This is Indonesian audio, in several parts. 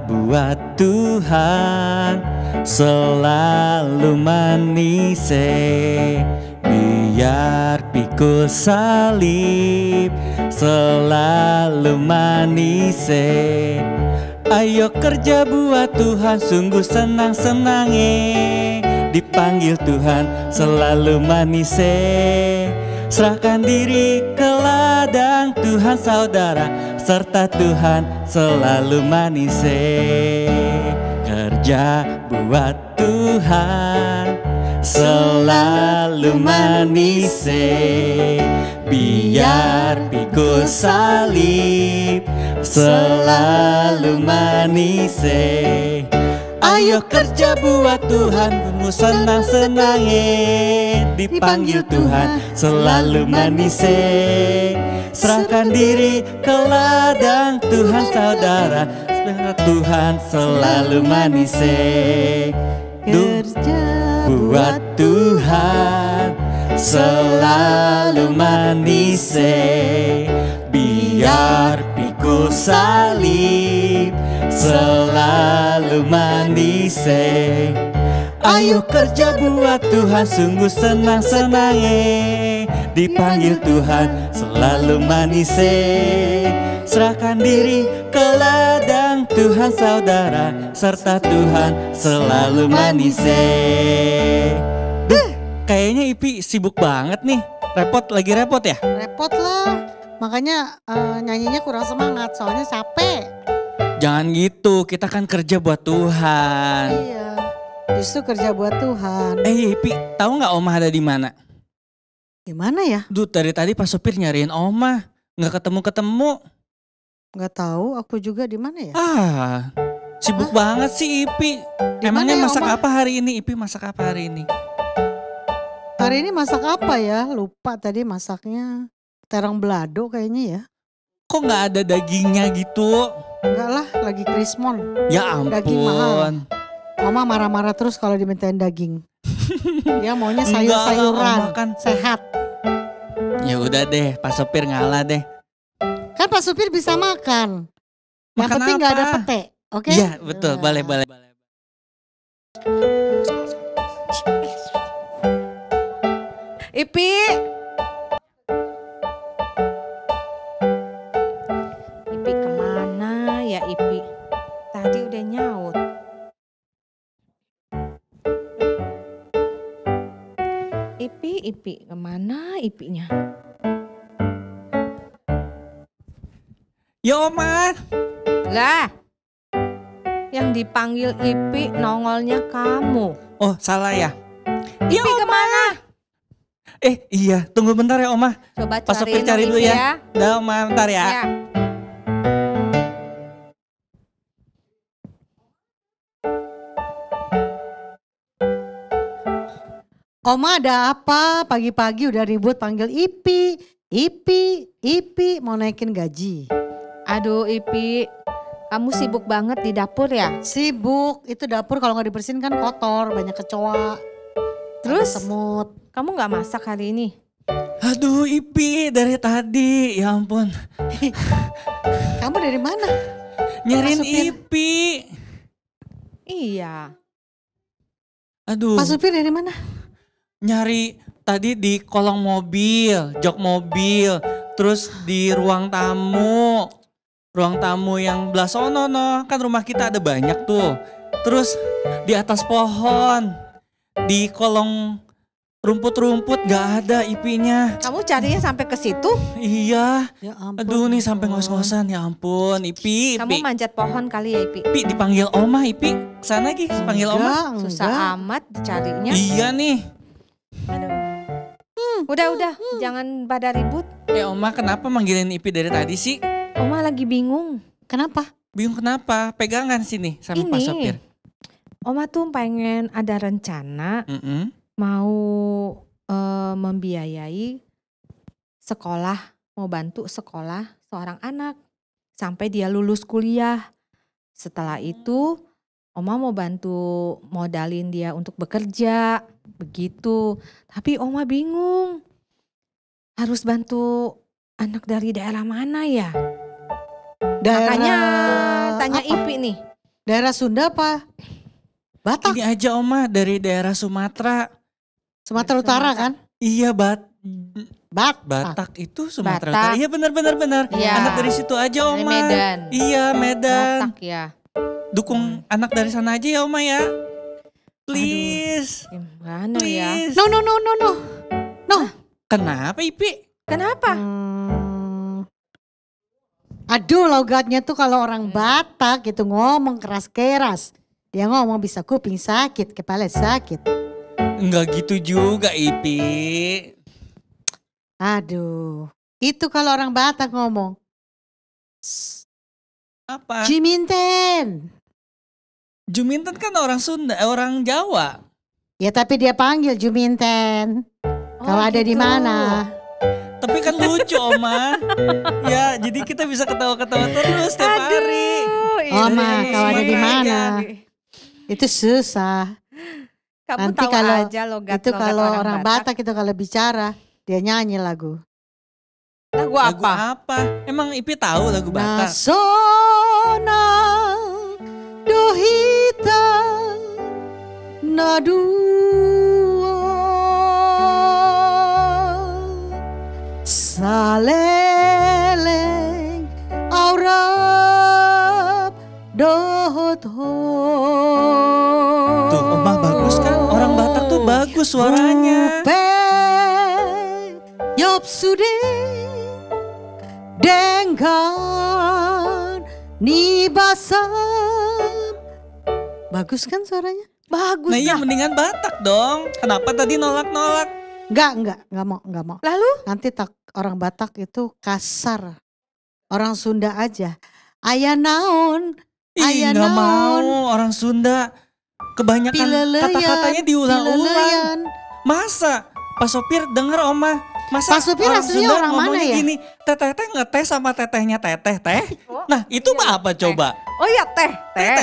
buat Tuhan selalu manis, biar pikul salib selalu manis. Ayo kerja buat Tuhan, sungguh senang-senang, dipanggil Tuhan selalu manis. Serahkan diri ke ladang Tuhan saudara, serta Tuhan selalu manis. Kerja buat Tuhan selalu manis, biar pikul salib selalu manis. Ayo kerja buat Tuhan, penuh senang-senang, dipanggil Tuhan selalu manis. Serahkan diri ke ladang Tuhan saudara, Tuhan selalu manis. Kerja buat Tuhan selalu manis, biar pikul salib selalu manis. Ayo kerja buat Tuhan, sungguh senang-senang, dipanggil Tuhan selalu manis. Serahkan diri ke ladang Tuhan saudara, serta Tuhan selalu manis. Kayaknya Ipi sibuk banget nih. Lagi repot ya? repot lah. Makanya nyanyinya kurang semangat, soalnya capek. Jangan gitu, kita kan kerja buat Tuhan. Iya, justru kerja buat Tuhan. Ipi, tahu nggak Oma ada di mana? Gimana ya? Duh, dari tadi Pak Sopir nyariin Oma, nggak ketemu-ketemu. Gak tahu, aku juga di mana ya? Sibuk banget sih Ipi. Emangnya ya, masak Oma? apa hari ini? Ipi masak apa hari ini? Hari ini masak apa ya? Lupa tadi masaknya. Terong belado kayaknya ya. Kok nggak ada dagingnya gitu? Enggak lah, lagi krismon. Ya ampun. Daging mahal. Oma marah-marah terus kalau dimintain daging. Dia maunya sayur-sayuran, kan sehat. Ya udah deh, Pak Sopir ngalah deh. Kan Pak Supir bisa makan. Yang Makan penting gak ada apa? pete, oke? Iya betul, boleh. Ipi. Ipi kemana ya Ipi? Tadi udah nyaut. Ipi kemana Ipinya? Ya Oma. Lah, yang dipanggil Ipi nongolnya kamu. Oh salah ya? Ipi kemana? Iya, tunggu bentar ya Oma. Coba Pak Sopir cariin cari dong dulu Ipi ya. Dah Oma, bentar ya. Ya. Oma ada apa? Pagi-pagi udah ribut panggil Ipi. Ipi, mau naikin gaji. Aduh Ipi, kamu sibuk banget di dapur ya? Sibuk, itu dapur kalau gak dibersihin kan kotor, banyak kecoa. Terus? ada semut. Kamu gak masak hari ini? Aduh Ipi, dari tadi, ya ampun. Kamu dari mana? Nyariin Pak Supir. Ipi. Iya. Aduh. Pak Supir dari mana? Nyari tadi di kolong mobil, jok mobil, terus di ruang tamu. Ruang tamu yang belah sono, kan rumah kita ada banyak tuh. Terus di atas pohon, di kolong rumput-rumput gak ada Ipinya. Kamu carinya sampai ke situ? Iya. Ya ampun. Aduh nih sampai ngos-ngosan, ya ampun Ipi. Kamu manjat pohon kali ya Ipi? Ipi dipanggil Oma Ipi. Kesana Ki, panggil Oma. Susah amat dicarinya. Iya nih. Udah, jangan pada ribut. Oma kenapa manggilin Ipi dari tadi sih? Oma lagi bingung. Kenapa? Bingung kenapa? Pegangan sini sama Pak Sopir. Oma tuh pengen ada rencana mau membiayai sekolah, mau bantu sekolah seorang anak sampai dia lulus kuliah. Setelah itu Oma mau bantu modalin dia untuk bekerja, begitu. Tapi Oma bingung, harus bantu anak dari daerah mana ya? Makanya tanya apa? Ipi nih, Daerah Sunda apa? Batak, Ini aja Oma dari daerah Sumatera. Sumatera Utara kan? Iya Batak. Batak itu Sumatera Batak. Utara. Iya benar. Iya. Anak dari situ aja Dari Oma. Medan. Iya Medan. Batak ya. Dukung anak dari sana aja ya Oma ya. Please. Gimana ya? Please. No. Kenapa Ipi? Kenapa? Aduh, logatnya tuh kalau orang Batak gitu ngomong keras-keras. Dia ngomong bisa kuping sakit, kepala sakit. Enggak gitu juga Ipi. Aduh, itu kalau orang Batak ngomong. Apa? Jiminten. Juminten kan orang Sunda, orang Jawa. Ya tapi dia panggil Juminten. Kalau ada di gitu. mana? Tapi kan lucu Oma. Ya jadi kita bisa ketawa-ketawa terus setiap hari. Oma, kalau ada di mana? Iya. Itu susah. Kamu Nanti tahu kalau aja logat Itu kalau orang Batak itu kalau bicara dia nyanyi lagu. Lagu Lagu apa? apa? Emang Ipi tahu lagu Batak? Nasona dohita nadua saleleng aurap dohotho. Tuh Oma bagus kan? Orang Batak tuh bagus suaranya. Yop sude dengan nibasam. Bagus kan suaranya? Bagus Nah iya lah. mendingan Batak dong. Kenapa tadi nolak-nolak? Enggak mau. Lalu? Nanti orang Batak itu kasar. Orang Sunda aja. Aya naon, Ih aya nggak naon. mau orang Sunda. Kebanyakan Pileleyan, kata-katanya diulang-ulang. pileleyan. Masa? Pak sopir denger Oma. Masa Pak sopir aslinya orang mana ngomongnya ya? gini, teteh ngeteh sama tetehnya teteh teh. Nah itu mah apa coba? Oh iya teh. Teh.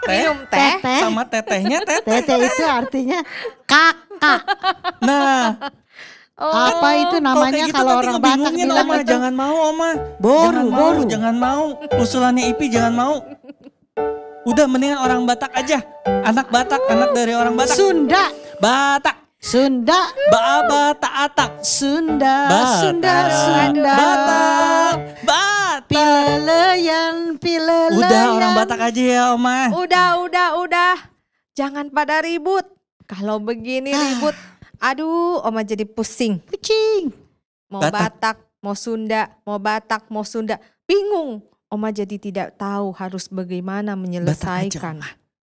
Minum teh. Teh. Sama tetehnya teteh. Tete itu artinya kakak. Nah Apa itu kalau namanya kayak gitu kalau nanti orang Batak ngebingungin bilang Oma. itu Jangan mau Oma. boru. Jangan mau. Usulannya Ipi jangan mau. Udah mendingan orang Batak aja. Anak Batak, anak dari orang Batak. Sunda. Batak. Sunda. Atak. Sunda. Batak. Pileleyan. Udah orang Batak aja ya Oma. Udah. Jangan pada ribut. Kalau begini ribut, aduh Oma jadi pusing. Kucing. Mau Batak. Batak, mau Sunda, mau Batak, mau Sunda. Bingung. Oma jadi tidak tahu harus bagaimana menyelesaikan.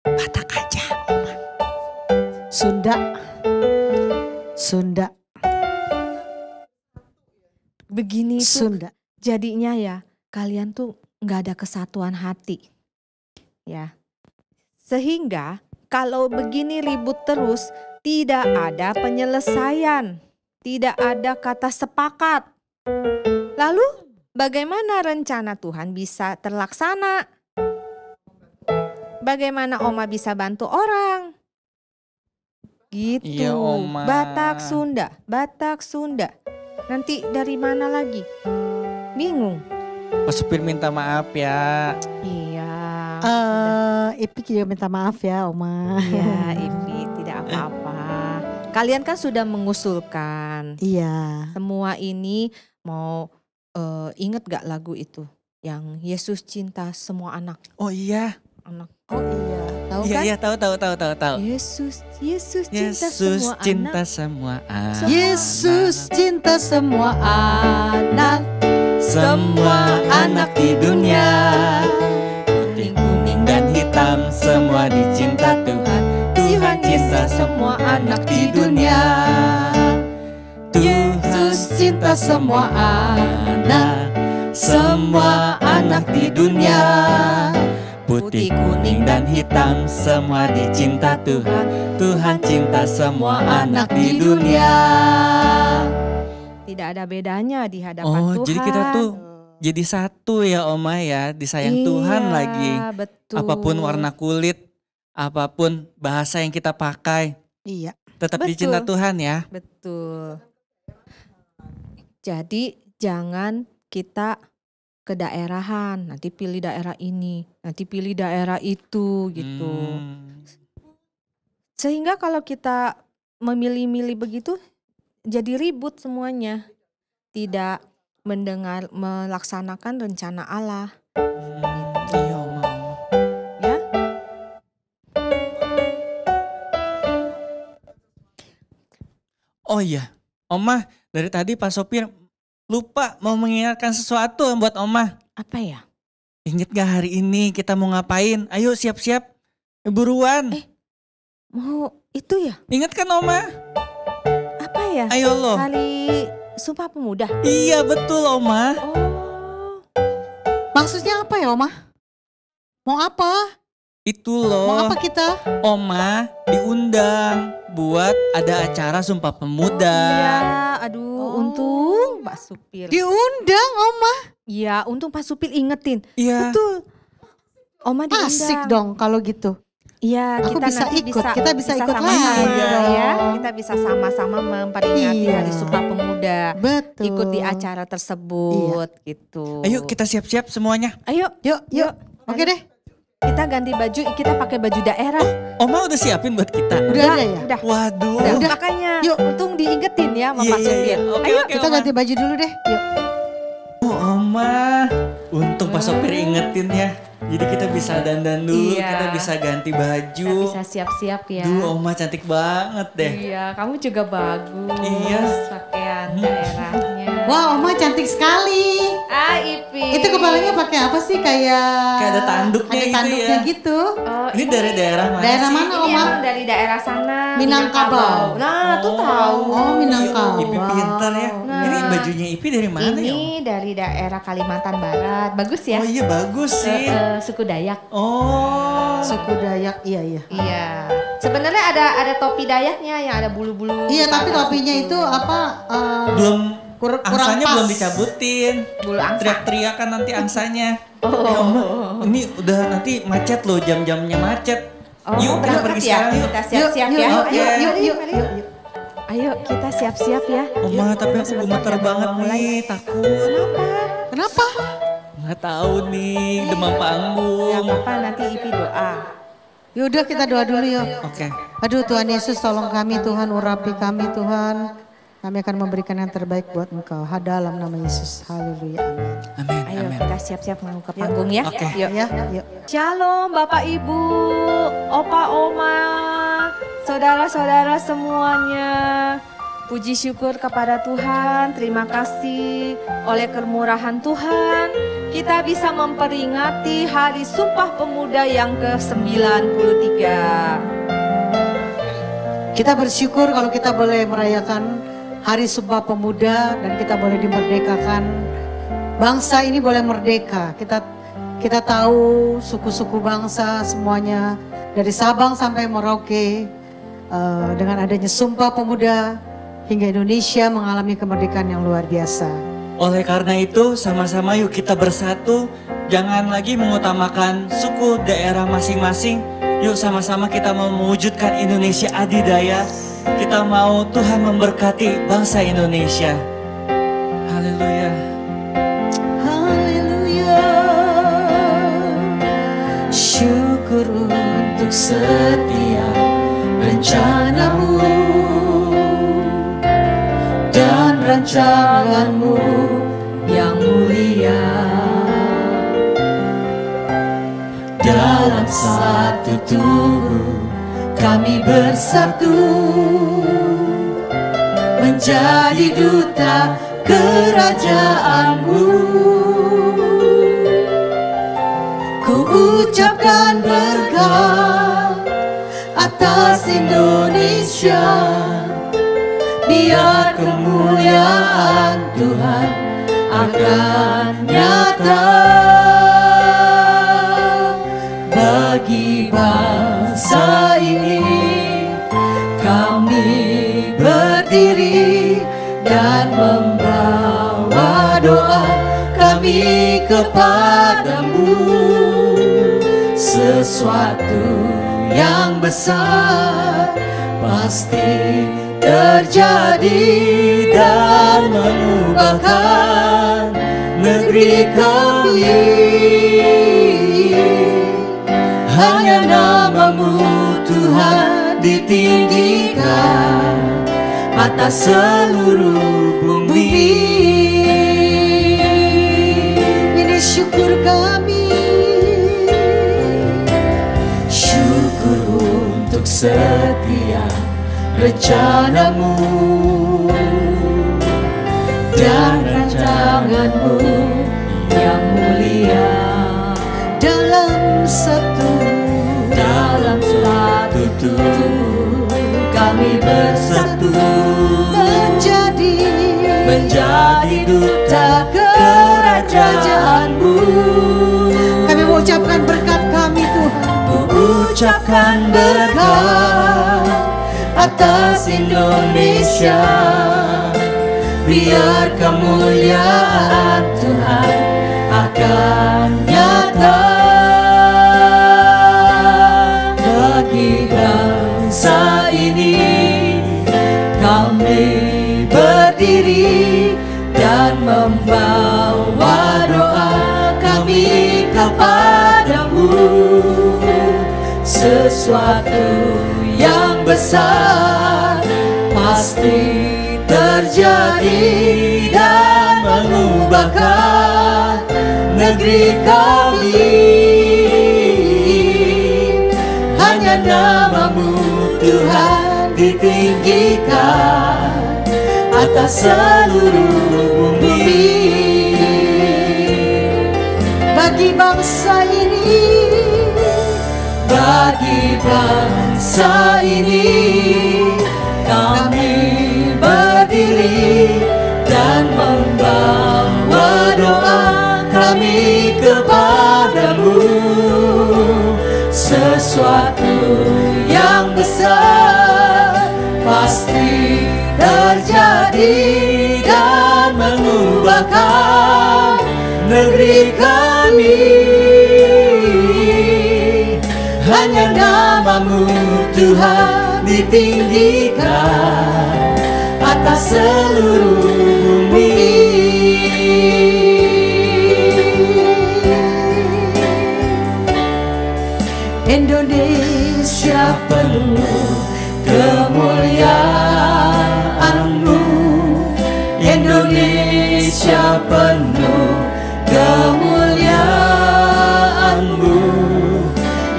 Batak aja Oma. Sunda. Begini tuh Sunda. jadinya ya kalian tuh nggak ada kesatuan hati. Ya. Sehingga kalau begini ribut terus tidak ada penyelesaian. Tidak ada kata sepakat. Lalu bagaimana rencana Tuhan bisa terlaksana? Bagaimana Oma bisa bantu orang? Gitu. Iya, Oma. Batak Sunda. Nanti dari mana lagi? Bingung. Pak supir minta maaf ya. Iya. Ipi juga minta maaf ya Oma. Iya, Ipi tidak apa-apa. Kalian kan sudah mengusulkan. Iya. Semua ini mau inget gak lagu itu? Yang Yesus cinta semua anak. Oh iya. Oh iya. Tahu kan? Iya tahu. Yesus cinta Yesus semua cinta anak. semua anak. Yesus cinta semua anak. Semua anak di dunia. Putih, kuning dan hitam semua dicinta Tuhan. Tuhan cinta semua anak di dunia. Yesus cinta semua anak. Semua anak di dunia. Putih, kuning dan hitam semua dicinta Tuhan. Tuhan cinta semua anak di dunia. Tidak ada bedanya di hadapan Oh, Tuhan. jadi kita tuh jadi satu ya Oma ya, disayang Tuhan Iya, lagi. Betul. Apapun warna kulit, apapun bahasa yang kita pakai, Iya. tetap Betul. dicinta Tuhan ya. Betul. Jadi jangan kita kedaerahan, nanti pilih daerah ini, nanti pilih daerah itu gitu. Sehingga kalau kita memilih-milih begitu jadi ribut semuanya. Tidak melaksanakan rencana Allah. Iya Oma. Ya. Oh iya, Oma dari tadi Pak Sopir lupa mau mengingatkan sesuatu buat Oma. Apa ya? Ingat gak hari ini kita mau ngapain? Ayo siap-siap, buruan. Mau itu ya? Ingat kan Oma? Apa ya? Ayo loh. Hari Sumpah Pemuda. Iya betul Oma. Oh. Maksudnya apa ya Oma? Mau apa? Itu Mau loh. apa kita? Oma diundang buat ada acara Sumpah Pemuda. Iya, aduh, untung Pak Supir. Diundang Oma. Iya, untung Pak Supir ingetin. Iya. Betul. Oma diundang. Asik dong kalau gitu. Iya, Aku kita bisa nanti ikut, kita bisa ikut sama-sama lagi dong. ya. Kita bisa sama-sama memperingati Iya. Hari Sumpah Pemuda. Betul. Ikut di acara tersebut gitu. Ayo kita siap-siap semuanya. Ayo, Yuk. Oke deh. kita ganti baju, kita pakai baju daerah. Oma udah siapin buat kita. Udah ada ya? Udah. Waduh. Udah. Makanya Yuk. untung diingetin ya sama Iya, Pak iya, Supir. iya. Oke, Ayo, oke, Kita Oma. ganti baju dulu deh. Yuk. Oh, Oma, untung Pak Sopir ingetin ya. Jadi kita bisa dandan dulu, Iya. kita bisa ganti baju. kita bisa siap-siap ya. Duh, Oma cantik banget deh. Iya, kamu juga bagus. Iya. Pakaian daerahnya. Wah, Oma cantik sekali. Ah, Ipi. Itu kepalanya pakai apa sih? Kayak Kayak ada tanduknya ada gitu tanduknya ya. gitu. Oh, Ini dari daerah mana Daerah sih? mana ini Oma? emang dari daerah sana. Minangkabau. Nah, tuh tahu. Oh, Minangkabau. Ipi pintar ya. Nah. Ini bajunya Ipi dari mana ya? Ini dari daerah Kalimantan Barat. Bagus ya. Oh iya bagus sih. Suku Dayak. Oh. Suku Dayak, iya. Iya. Sebenarnya ada topi Dayaknya yang ada bulu-bulu. Iya, tapi pada topinya situ. itu apa? Belum kurang angsanya pas. belum dicabutin. Bulu angsa. Teriak-teriak kan nanti angsanya. Oma, ini udah nanti macet loh, jam-jamnya macet. Oh, Yuk kita berangkat pergi ya. sekarang yuk. Kita siap-siap Yuk, ya. yuk, Oke. yuk. Ayo kita siap-siap ya. Oma tapi aku sebentar gemeter kita banget mulai. nih, takut. Kenapa? Nggak tahu nih, demam Gak panggung. apa-apa, nanti Ipi doa. Yaudah kita doa dulu yuk. Oke. Aduh Tuhan Yesus tolong kami Tuhan, urapi kami Tuhan. Kami akan memberikan yang terbaik buat Engkau. Dalam nama Yesus. Haleluya. Amin. Amin, Ayo amin. kita siap-siap mau ke panggung ya. Oke. Yuk. Ya, yuk. Shalom Bapak Ibu, Opa Oma, saudara-saudara semuanya. Puji syukur kepada Tuhan, terima kasih oleh kemurahan Tuhan. Kita bisa memperingati Hari Sumpah Pemuda yang ke-93. Kita bersyukur kalau kita boleh merayakan Hari Sumpah Pemuda dan kita boleh dimerdekakan. Bangsa ini boleh merdeka. Kita tahu suku-suku bangsa semuanya dari Sabang sampai Merauke dengan adanya Sumpah Pemuda hingga Indonesia mengalami kemerdekaan yang luar biasa. Oleh karena itu, sama-sama yuk kita bersatu. Jangan lagi mengutamakan suku daerah masing-masing. Yuk sama-sama kita mau mewujudkan Indonesia adidaya. Kita mau Tuhan memberkati bangsa Indonesia. Haleluya. Haleluya. Syukur untuk setiap rencanamu dan rancanganmu yang mulia. Dalam satu tubuh kami bersatu menjadi duta kerajaanmu. Ku ucapkan berkat atas Indonesia, biar kemuliaan Tuhan akan nyata bagi bangsa ini. Kami berdiri dan membawa doa kami kepadamu. Sesuatu yang besar pasti terjadi dan mengubahkan negeri negeri kami. Hanya nama-Mu Tuhan ditinggikan atas seluruh bumi. Ini syukur kami, syukur untuk setiap rencana-Mu dan rancangan-Mu yang mulia. dalam satu tubuh kami bersatu menjadi duta kerajaan-Mu. Kami mengucapkan berkat kami Tuhan, Ucapkan berkat atas Indonesia. Biar kemuliaan Tuhan akan nyata bagi bangsa ini. Kami berdiri dan membawa doa kami kepadamu. Sesuatu yang besar pasti terjadi dan mengubahkan negeri kami. Hanya nama-Mu Tuhan ditinggikan atas seluruh bumi. bagi bangsa ini, Bagi bangsa ini kami berdiri dan membawa doa kami kepadamu. Sesuatu yang besar pasti terjadi dan mengubahkan negeri kami. Hanya nama-Mu Tuhan ditinggikan atas seluruh bumi. Indonesia penuh kemuliaan-Mu. Indonesia penuh kemuliaan-Mu.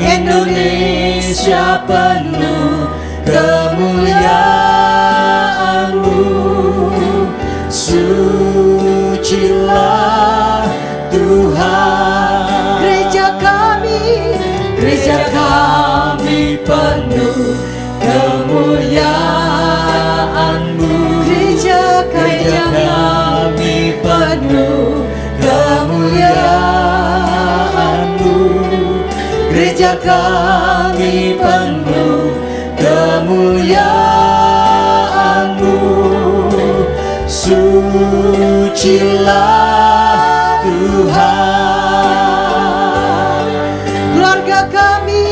Indonesia penuh kemuliaan-Mu. Sucilah Tuhan. Gereja kami penuh kemuliaan-Mu. Gereja kami penuh kemuliaan-Mu. Gereja kami penuh kemuliaan-Mu. Sucilah Tuhan. Keluarga kami,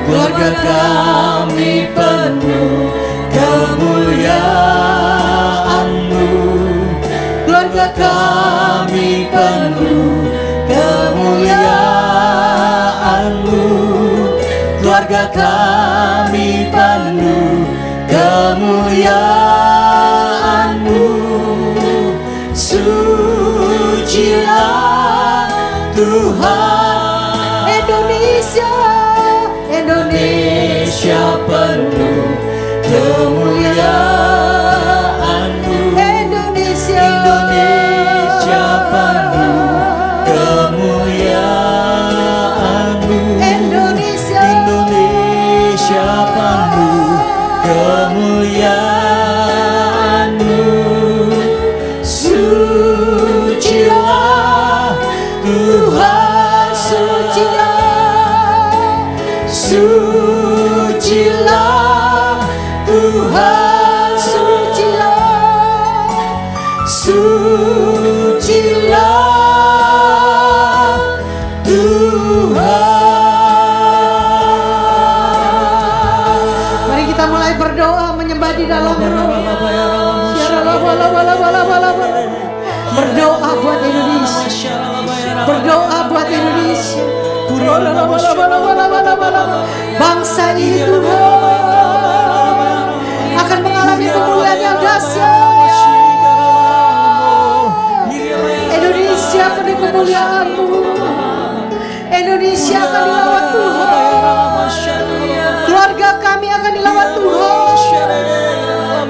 keluarga kami penuh kemuliaan-Mu. Keluarga kami penuh kemuliaan-Mu. Keluarga kami penuh kemuliaan-Mu. Sucilah Tuhan. Indonesia penuh kemuliaan-Mu. Indonesia penuh kemuliaan-Mu. Indonesia penuh kemuliaan-Mu. Sucilah Tuhan. Sucilah Tuhan. Sucilah Tuhan. mari kita mulai berdoa menyembah di dalam roh. Berdoa buat Indonesia. Berdoa buat Indonesia. Bangsa ini Tuhan akan mengalami pemulihan yang dahsyat. Indonesia penuh kemuliaan-Mu. Indonesia akan dilawat Tuhan. Keluarga kami akan dilawat Tuhan.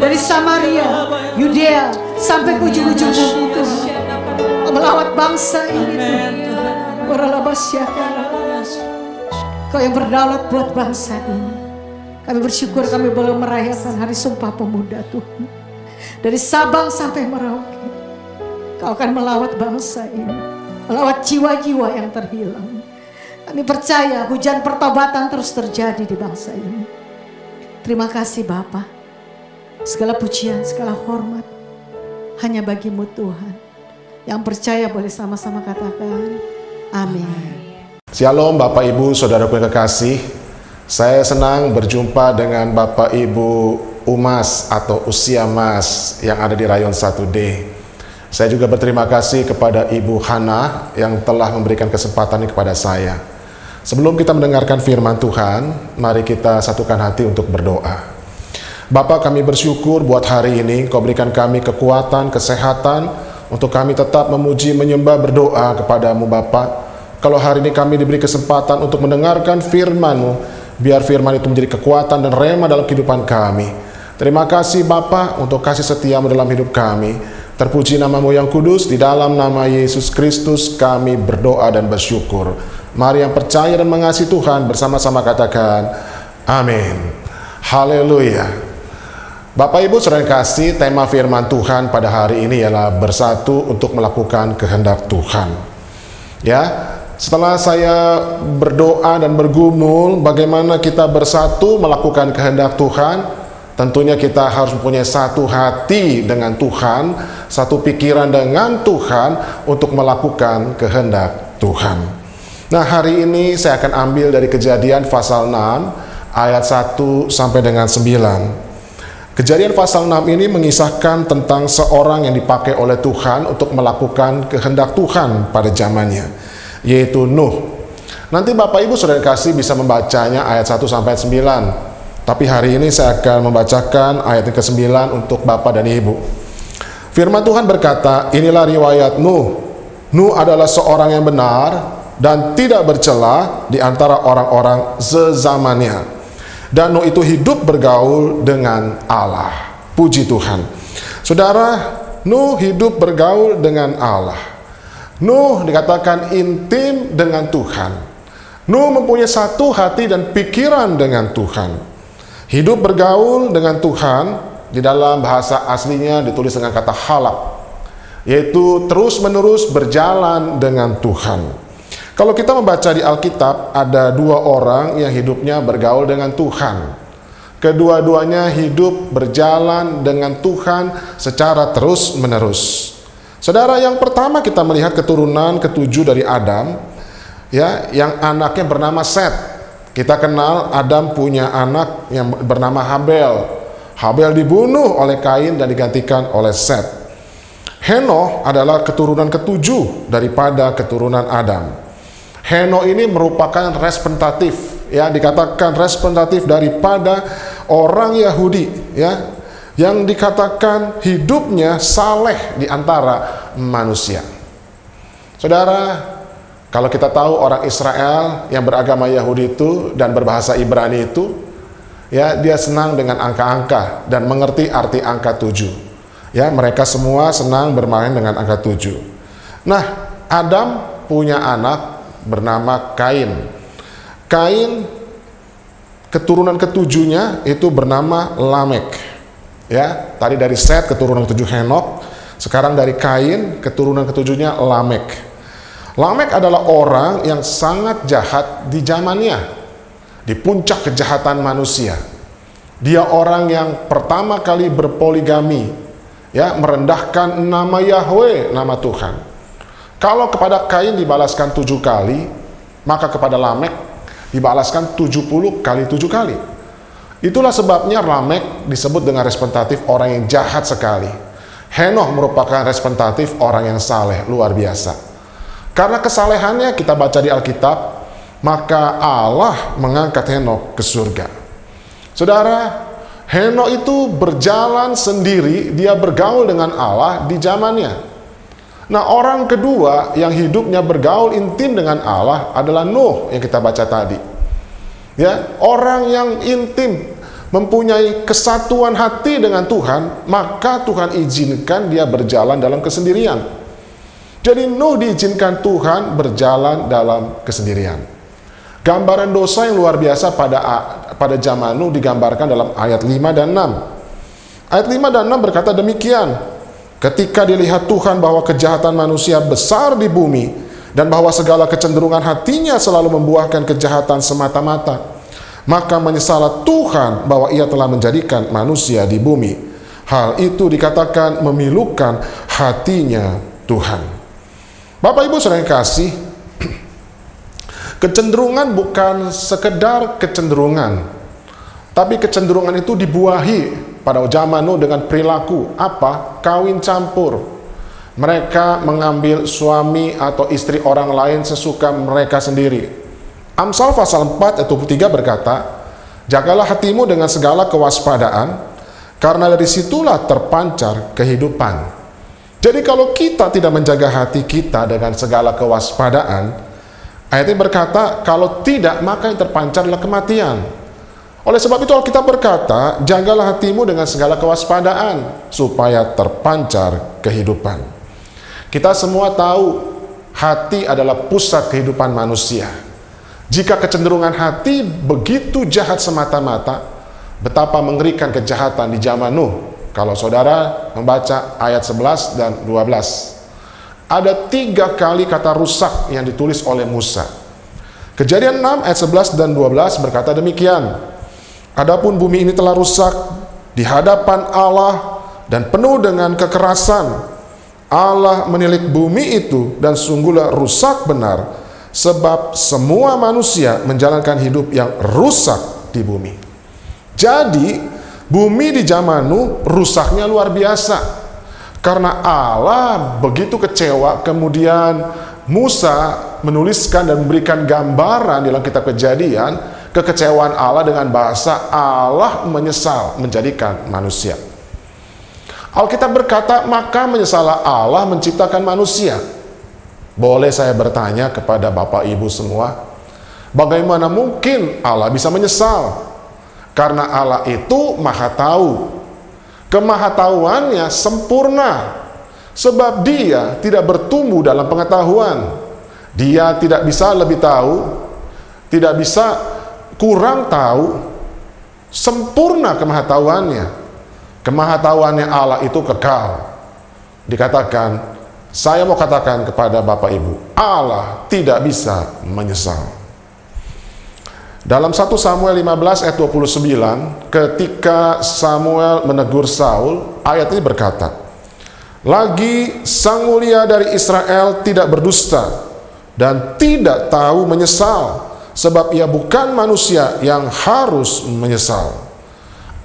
Dari Samaria, Yudea sampai ke ujung-ujung bumi Tuhan. Melawat bangsa ini Tuhan. Kau yang berdaulat buat bangsa ini. Kami bersyukur kami boleh merayakan hari Sumpah Pemuda Tuhan. Dari Sabang sampai Merauke. Kau akan melawat bangsa ini. Melawat jiwa-jiwa yang terhilang. Kami percaya hujan pertobatan terus terjadi di bangsa ini. Terima kasih Bapa. Segala pujian, segala hormat hanya bagi-Mu Tuhan. Yang percaya boleh sama-sama katakan amin. Shalom Bapak Ibu Saudaraku yang kekasih. Saya senang berjumpa dengan Bapak Ibu Umas atau Usia Mas yang ada di Rayon 1D. Saya juga berterima kasih kepada Ibu Hana yang telah memberikan kesempatan ini kepada saya. Sebelum kita mendengarkan firman Tuhan, mari kita satukan hati untuk berdoa. Bapak, kami bersyukur buat hari ini Kau berikan kami kekuatan, kesehatan untuk kami tetap memuji, menyembah, berdoa kepadamu Bapak. Kalau hari ini kami diberi kesempatan untuk mendengarkan firman-Mu, biar firman itu menjadi kekuatan dan rema dalam kehidupan kami. Terima kasih Bapak untuk kasih setia-Mu dalam hidup kami. Terpuji nama-Mu yang kudus, di dalam nama Yesus Kristus kami berdoa dan bersyukur. Mari yang percaya dan mengasihi Tuhan bersama-sama katakan amin. Haleluya. Bapak Ibu saudara kasih, tema firman Tuhan pada hari ini ialah bersatu untuk melakukan kehendak Tuhan. Ya, setelah saya berdoa dan bergumul bagaimana kita bersatu melakukan kehendak Tuhan, tentunya kita harus mempunyai satu hati dengan Tuhan, satu pikiran dengan Tuhan untuk melakukan kehendak Tuhan. Nah, hari ini saya akan ambil dari Kejadian pasal 6 ayat 1 sampai dengan 9. Kejadian pasal 6 ini mengisahkan tentang seorang yang dipakai oleh Tuhan untuk melakukan kehendak Tuhan pada zamannya, yaitu Nuh. Nanti Bapak Ibu saudara kasih bisa membacanya ayat 1 sampai 9. Tapi hari ini saya akan membacakan ayat yang ke-9 untuk Bapak dan Ibu. Firman Tuhan berkata, inilah riwayat Nuh. Nuh adalah seorang yang benar dan tidak bercela di antara orang-orang sezamannya. Dan Nuh itu hidup bergaul dengan Allah. Puji Tuhan. Saudara, Nuh hidup bergaul dengan Allah. Nuh dikatakan intim dengan Tuhan. Nuh mempunyai satu hati dan pikiran dengan Tuhan. Hidup bergaul dengan Tuhan di dalam bahasa aslinya ditulis dengan kata halak, yaitu terus-menerus berjalan dengan Tuhan. Kalau kita membaca di Alkitab, ada dua orang yang hidupnya bergaul dengan Tuhan. Kedua-duanya hidup berjalan dengan Tuhan secara terus-menerus. Saudara, yang pertama kita melihat keturunan ketujuh dari Adam, ya, yang anaknya bernama Set. Kita kenal Adam punya anak yang bernama Habel. Habel dibunuh oleh Kain dan digantikan oleh Set. Henokh adalah keturunan ketujuh daripada keturunan Adam. Henokh ini merupakan representatif, ya, dikatakan representatif daripada orang Yahudi, ya, yang dikatakan hidupnya saleh di antara manusia. Saudara, kalau kita tahu orang Israel yang beragama Yahudi itu dan berbahasa Ibrani itu, ya, dia senang dengan angka-angka dan mengerti arti angka 7. Ya, mereka semua senang bermain dengan angka 7. Nah, Adam punya anak bernama Kain. Kain keturunan ketujuhnya itu bernama Lamek. Ya, tadi dari Set keturunan ketujuh Henokh, sekarang dari Kain keturunan ketujuhnya Lamek. Lamek adalah orang yang sangat jahat di zamannya, di puncak kejahatan manusia. Dia orang yang pertama kali berpoligami, ya, merendahkan nama Yahweh, nama Tuhan. Kalau kepada Kain dibalaskan 7 kali, maka kepada Lamek dibalaskan 70 kali 7 kali. Itulah sebabnya Lamek disebut dengan representatif orang yang jahat sekali. Henokh merupakan representatif orang yang saleh, luar biasa. Karena kesalehannya kita baca di Alkitab, maka Allah mengangkat Henokh ke surga. Saudara, Henokh itu berjalan sendiri, dia bergaul dengan Allah di zamannya. Nah, orang kedua yang hidupnya bergaul intim dengan Allah adalah Nuh yang kita baca tadi. Ya, orang yang intim, mempunyai kesatuan hati dengan Tuhan, maka Tuhan izinkan dia berjalan dalam kesendirian. Jadi Nuh diizinkan Tuhan berjalan dalam kesendirian. Gambaran dosa yang luar biasa pada zaman Nuh digambarkan dalam ayat 5 dan 6. Ayat 5 dan 6 berkata demikian. Ketika dilihat Tuhan bahwa kejahatan manusia besar di bumi dan bahwa segala kecenderungan hatinya selalu membuahkan kejahatan semata-mata, maka menyesallah Tuhan bahwa ia telah menjadikan manusia di bumi. Hal itu dikatakan memilukan hatinya Tuhan. Bapak Ibu saudara yang kasih, kecenderungan bukan sekedar kecenderungan, tapi kecenderungan itu dibuahi pada zaman Nuh dengan perilaku apa? Kawin campur. Mereka mengambil suami atau istri orang lain sesuka mereka sendiri. Amsal pasal 4 ayat 23 berkata, jagalah hatimu dengan segala kewaspadaan, karena dari situlah terpancar kehidupan. Jadi kalau kita tidak menjaga hati kita dengan segala kewaspadaan, ayat ini berkata, kalau tidak maka yang terpancar adalah kematian. Oleh sebab itu Alkitab berkata, jagalah hatimu dengan segala kewaspadaan, supaya terpancar kehidupan. Kita semua tahu, hati adalah pusat kehidupan manusia. Jika kecenderungan hati begitu jahat semata-mata, betapa mengerikan kejahatan di zaman Nuh. Kalau saudara membaca ayat 11 dan 12. Ada 3 kali kata rusak yang ditulis oleh Musa. Kejadian 6 ayat 11 dan 12 berkata demikian. Adapun bumi ini telah rusak di hadapan Allah dan penuh dengan kekerasan. Allah menilik bumi itu dan sungguhlah rusak benar, sebab semua manusia menjalankan hidup yang rusak di bumi. Jadi bumi di zaman Nuh rusaknya luar biasa. Karena Allah begitu kecewa, kemudian Musa menuliskan dan memberikan gambaran dalam kitab Kejadian kekecewaan Allah dengan bahasa Allah menyesal menjadikan manusia. Alkitab berkata, maka menyesallah Allah menciptakan manusia. Boleh saya bertanya kepada Bapak Ibu semua, bagaimana mungkin Allah bisa menyesal? Karena Allah itu maha tahu. Kemahatauannya sempurna. Sebab dia tidak bertumbuh dalam pengetahuan. Dia tidak bisa lebih tahu, tidak bisa kurang tahu, sempurna kemahatauannya. Kemahatauannya Allah itu kekal. Dikatakan, saya mau katakan kepada Bapak Ibu, Allah tidak bisa menyesal. Dalam 1 Samuel 15 ayat 29, ketika Samuel menegur Saul, ayat ini berkata, lagi sang mulia dari Israel tidak berdusta dan tidak tahu menyesal, sebab ia bukan manusia yang harus menyesal.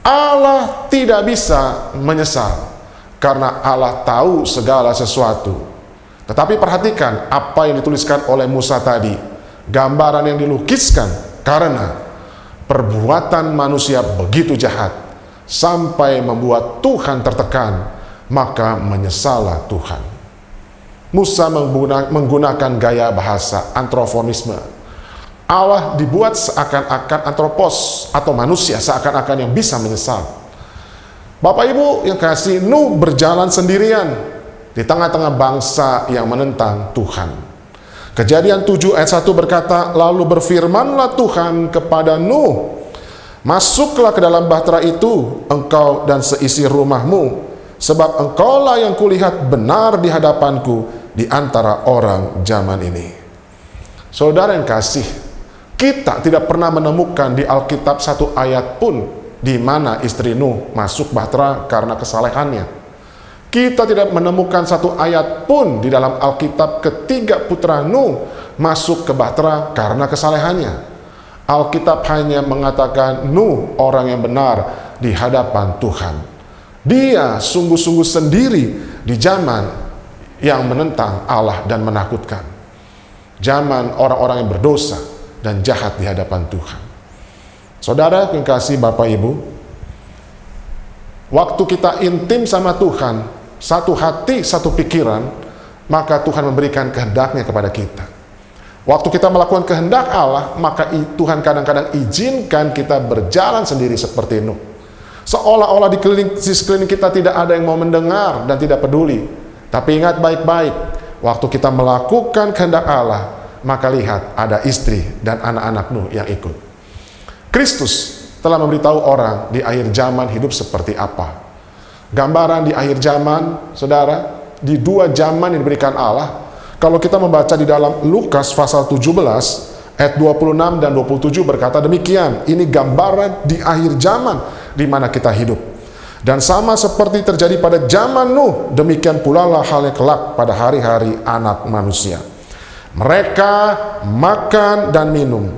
Allah tidak bisa menyesal karena Allah tahu segala sesuatu. Tetapi perhatikan apa yang dituliskan oleh Musa tadi, gambaran yang dilukiskan, karena perbuatan manusia begitu jahat sampai membuat Tuhan tertekan, maka menyesallah Tuhan. Musa menggunakan gaya bahasa antrofonisme. Allah dibuat seakan-akan antropos atau manusia seakan-akan yang bisa menyesal. Bapak Ibu yang kasih, Nuh berjalan sendirian di tengah-tengah bangsa yang menentang Tuhan. Kejadian 7 ayat 1 berkata, lalu berfirmanlah Tuhan kepada Nuh, masuklah ke dalam bahtera itu, engkau dan seisi rumahmu, sebab engkaulah yang kulihat benar di hadapanku di antara orang zaman ini. Saudara yang kasih, kita tidak pernah menemukan di Alkitab satu ayat pun di mana istri Nuh masuk bahtera karena kesalehannya. Kita tidak menemukan satu ayat pun di dalam Alkitab ketiga putra Nuh masuk ke bahtera karena kesalehannya. Alkitab hanya mengatakan Nuh orang yang benar di hadapan Tuhan. Dia sungguh-sungguh sendiri di zaman yang menentang Allah dan menakutkan. Zaman orang-orang yang berdosa dan jahat di hadapan Tuhan. Saudara yang kasih Bapak Ibu, waktu kita intim sama Tuhan, satu hati, satu pikiran, maka Tuhan memberikan kehendaknya kepada kita. Waktu kita melakukan kehendak Allah, maka Tuhan kadang-kadang izinkan kita berjalan sendiri seperti Nuh. Seolah-olah di sekeliling kita tidak ada yang mau mendengar dan tidak peduli. Tapi ingat baik-baik, waktu kita melakukan kehendak Allah, maka lihat ada istri dan anak-anak Nuh yang ikut. Kristus telah memberitahu orang di akhir zaman hidup seperti apa. Gambaran di akhir zaman, saudara, di dua zaman yang diberikan Allah. Kalau kita membaca di dalam Lukas pasal 17 ayat 26 dan 27 berkata demikian, ini gambaran di akhir zaman di mana kita hidup. Dan sama seperti terjadi pada zaman Nuh, demikian pula lah halnya kelak pada hari-hari anak manusia. Mereka makan dan minum,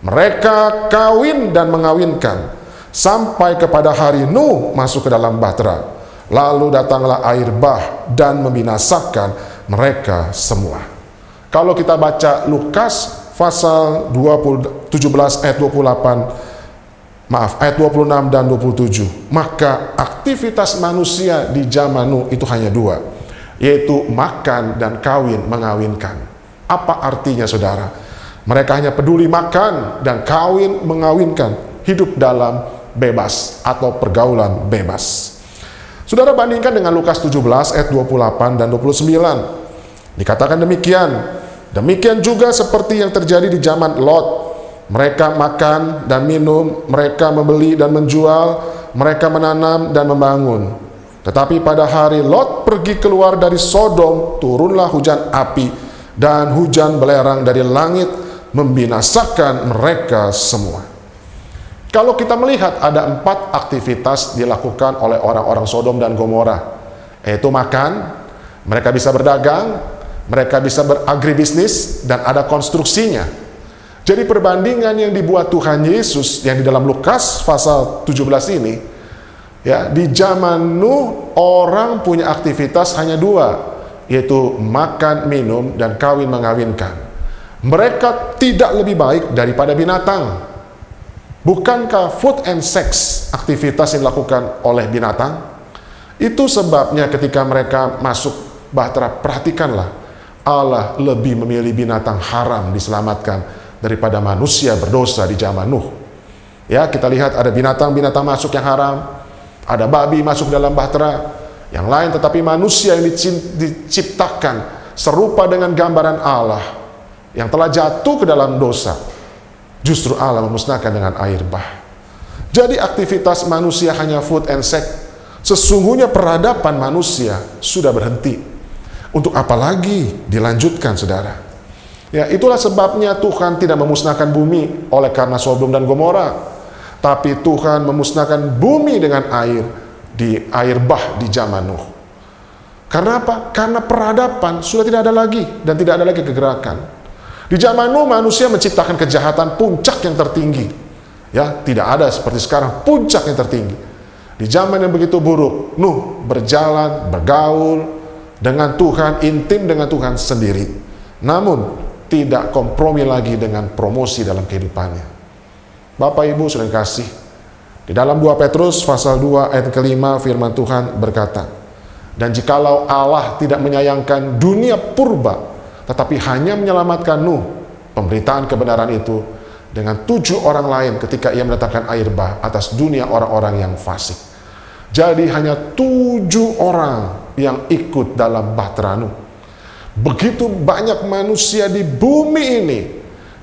mereka kawin dan mengawinkan, sampai kepada hari Nuh masuk ke dalam bahtera. Lalu datanglah air bah dan membinasakan mereka semua. Kalau kita baca Lukas pasal 17 ayat 28, ayat 26 dan 27, maka aktivitas manusia di zaman Nuh itu hanya dua, yaitu makan dan kawin mengawinkan. Apa artinya saudara? Mereka hanya peduli makan dan kawin mengawinkan, hidup dalam bebas atau pergaulan bebas. Saudara bandingkan dengan Lukas 17 ayat 28 dan 29. Dikatakan demikian. Demikian juga seperti yang terjadi di zaman Lot. Mereka makan dan minum, mereka membeli dan menjual, mereka menanam dan membangun. Tetapi pada hari Lot pergi keluar dari Sodom, turunlah hujan api dan hujan belerang dari langit membinasakan mereka semua. Kalau kita melihat ada 4 aktivitas dilakukan oleh orang-orang Sodom dan Gomora, yaitu makan, mereka bisa berdagang, mereka bisa beragribisnis, dan ada konstruksinya. Jadi perbandingan yang dibuat Tuhan Yesus yang di dalam Lukas pasal 17 ini, ya, di zaman Nuh orang punya aktivitas hanya 2, yaitu makan, minum, dan kawin mengawinkan. Mereka tidak lebih baik daripada binatang. Bukankah food and sex aktivitas yang dilakukan oleh binatang? Itu sebabnya ketika mereka masuk bahtera, perhatikanlah, Allah lebih memilih binatang haram diselamatkan daripada manusia berdosa di zaman Nuh. Ya, kita lihat ada binatang-binatang masuk yang haram, ada babi masuk dalam bahtera, yang lain, tetapi manusia yang diciptakan serupa dengan gambaran Allah yang telah jatuh ke dalam dosa, justru Allah memusnahkan dengan air bah. Jadi aktivitas manusia hanya food and sex. Sesungguhnya peradaban manusia sudah berhenti. Untuk apa lagi dilanjutkan, saudara? Ya, itulah sebabnya Tuhan tidak memusnahkan bumi oleh karena Sodom dan Gomora, tapi Tuhan memusnahkan bumi dengan air, di air bah di zaman Nuh. Karena apa? Karena peradaban sudah tidak ada lagi dan tidak ada lagi kegerakan. Di zaman Nuh manusia menciptakan kejahatan puncak yang tertinggi. Ya, tidak ada seperti sekarang puncak yang tertinggi. Di zaman yang begitu buruk, Nuh berjalan, bergaul dengan Tuhan, intim dengan Tuhan sendiri. Namun tidak kompromi lagi dengan promosi dalam kehidupannya. Bapak Ibu sudah kasih, di dalam 2 Petrus pasal 2 ayat ke-5 firman Tuhan berkata, dan jikalau Allah tidak menyayangkan dunia purba, tetapi hanya menyelamatkan Nuh, pemberitaan kebenaran itu, dengan 7 orang lain ketika ia mendatangkan air bah atas dunia orang-orang yang fasik. Jadi hanya 7 orang yang ikut dalam bahtera Nuh. Begitu banyak manusia di bumi ini,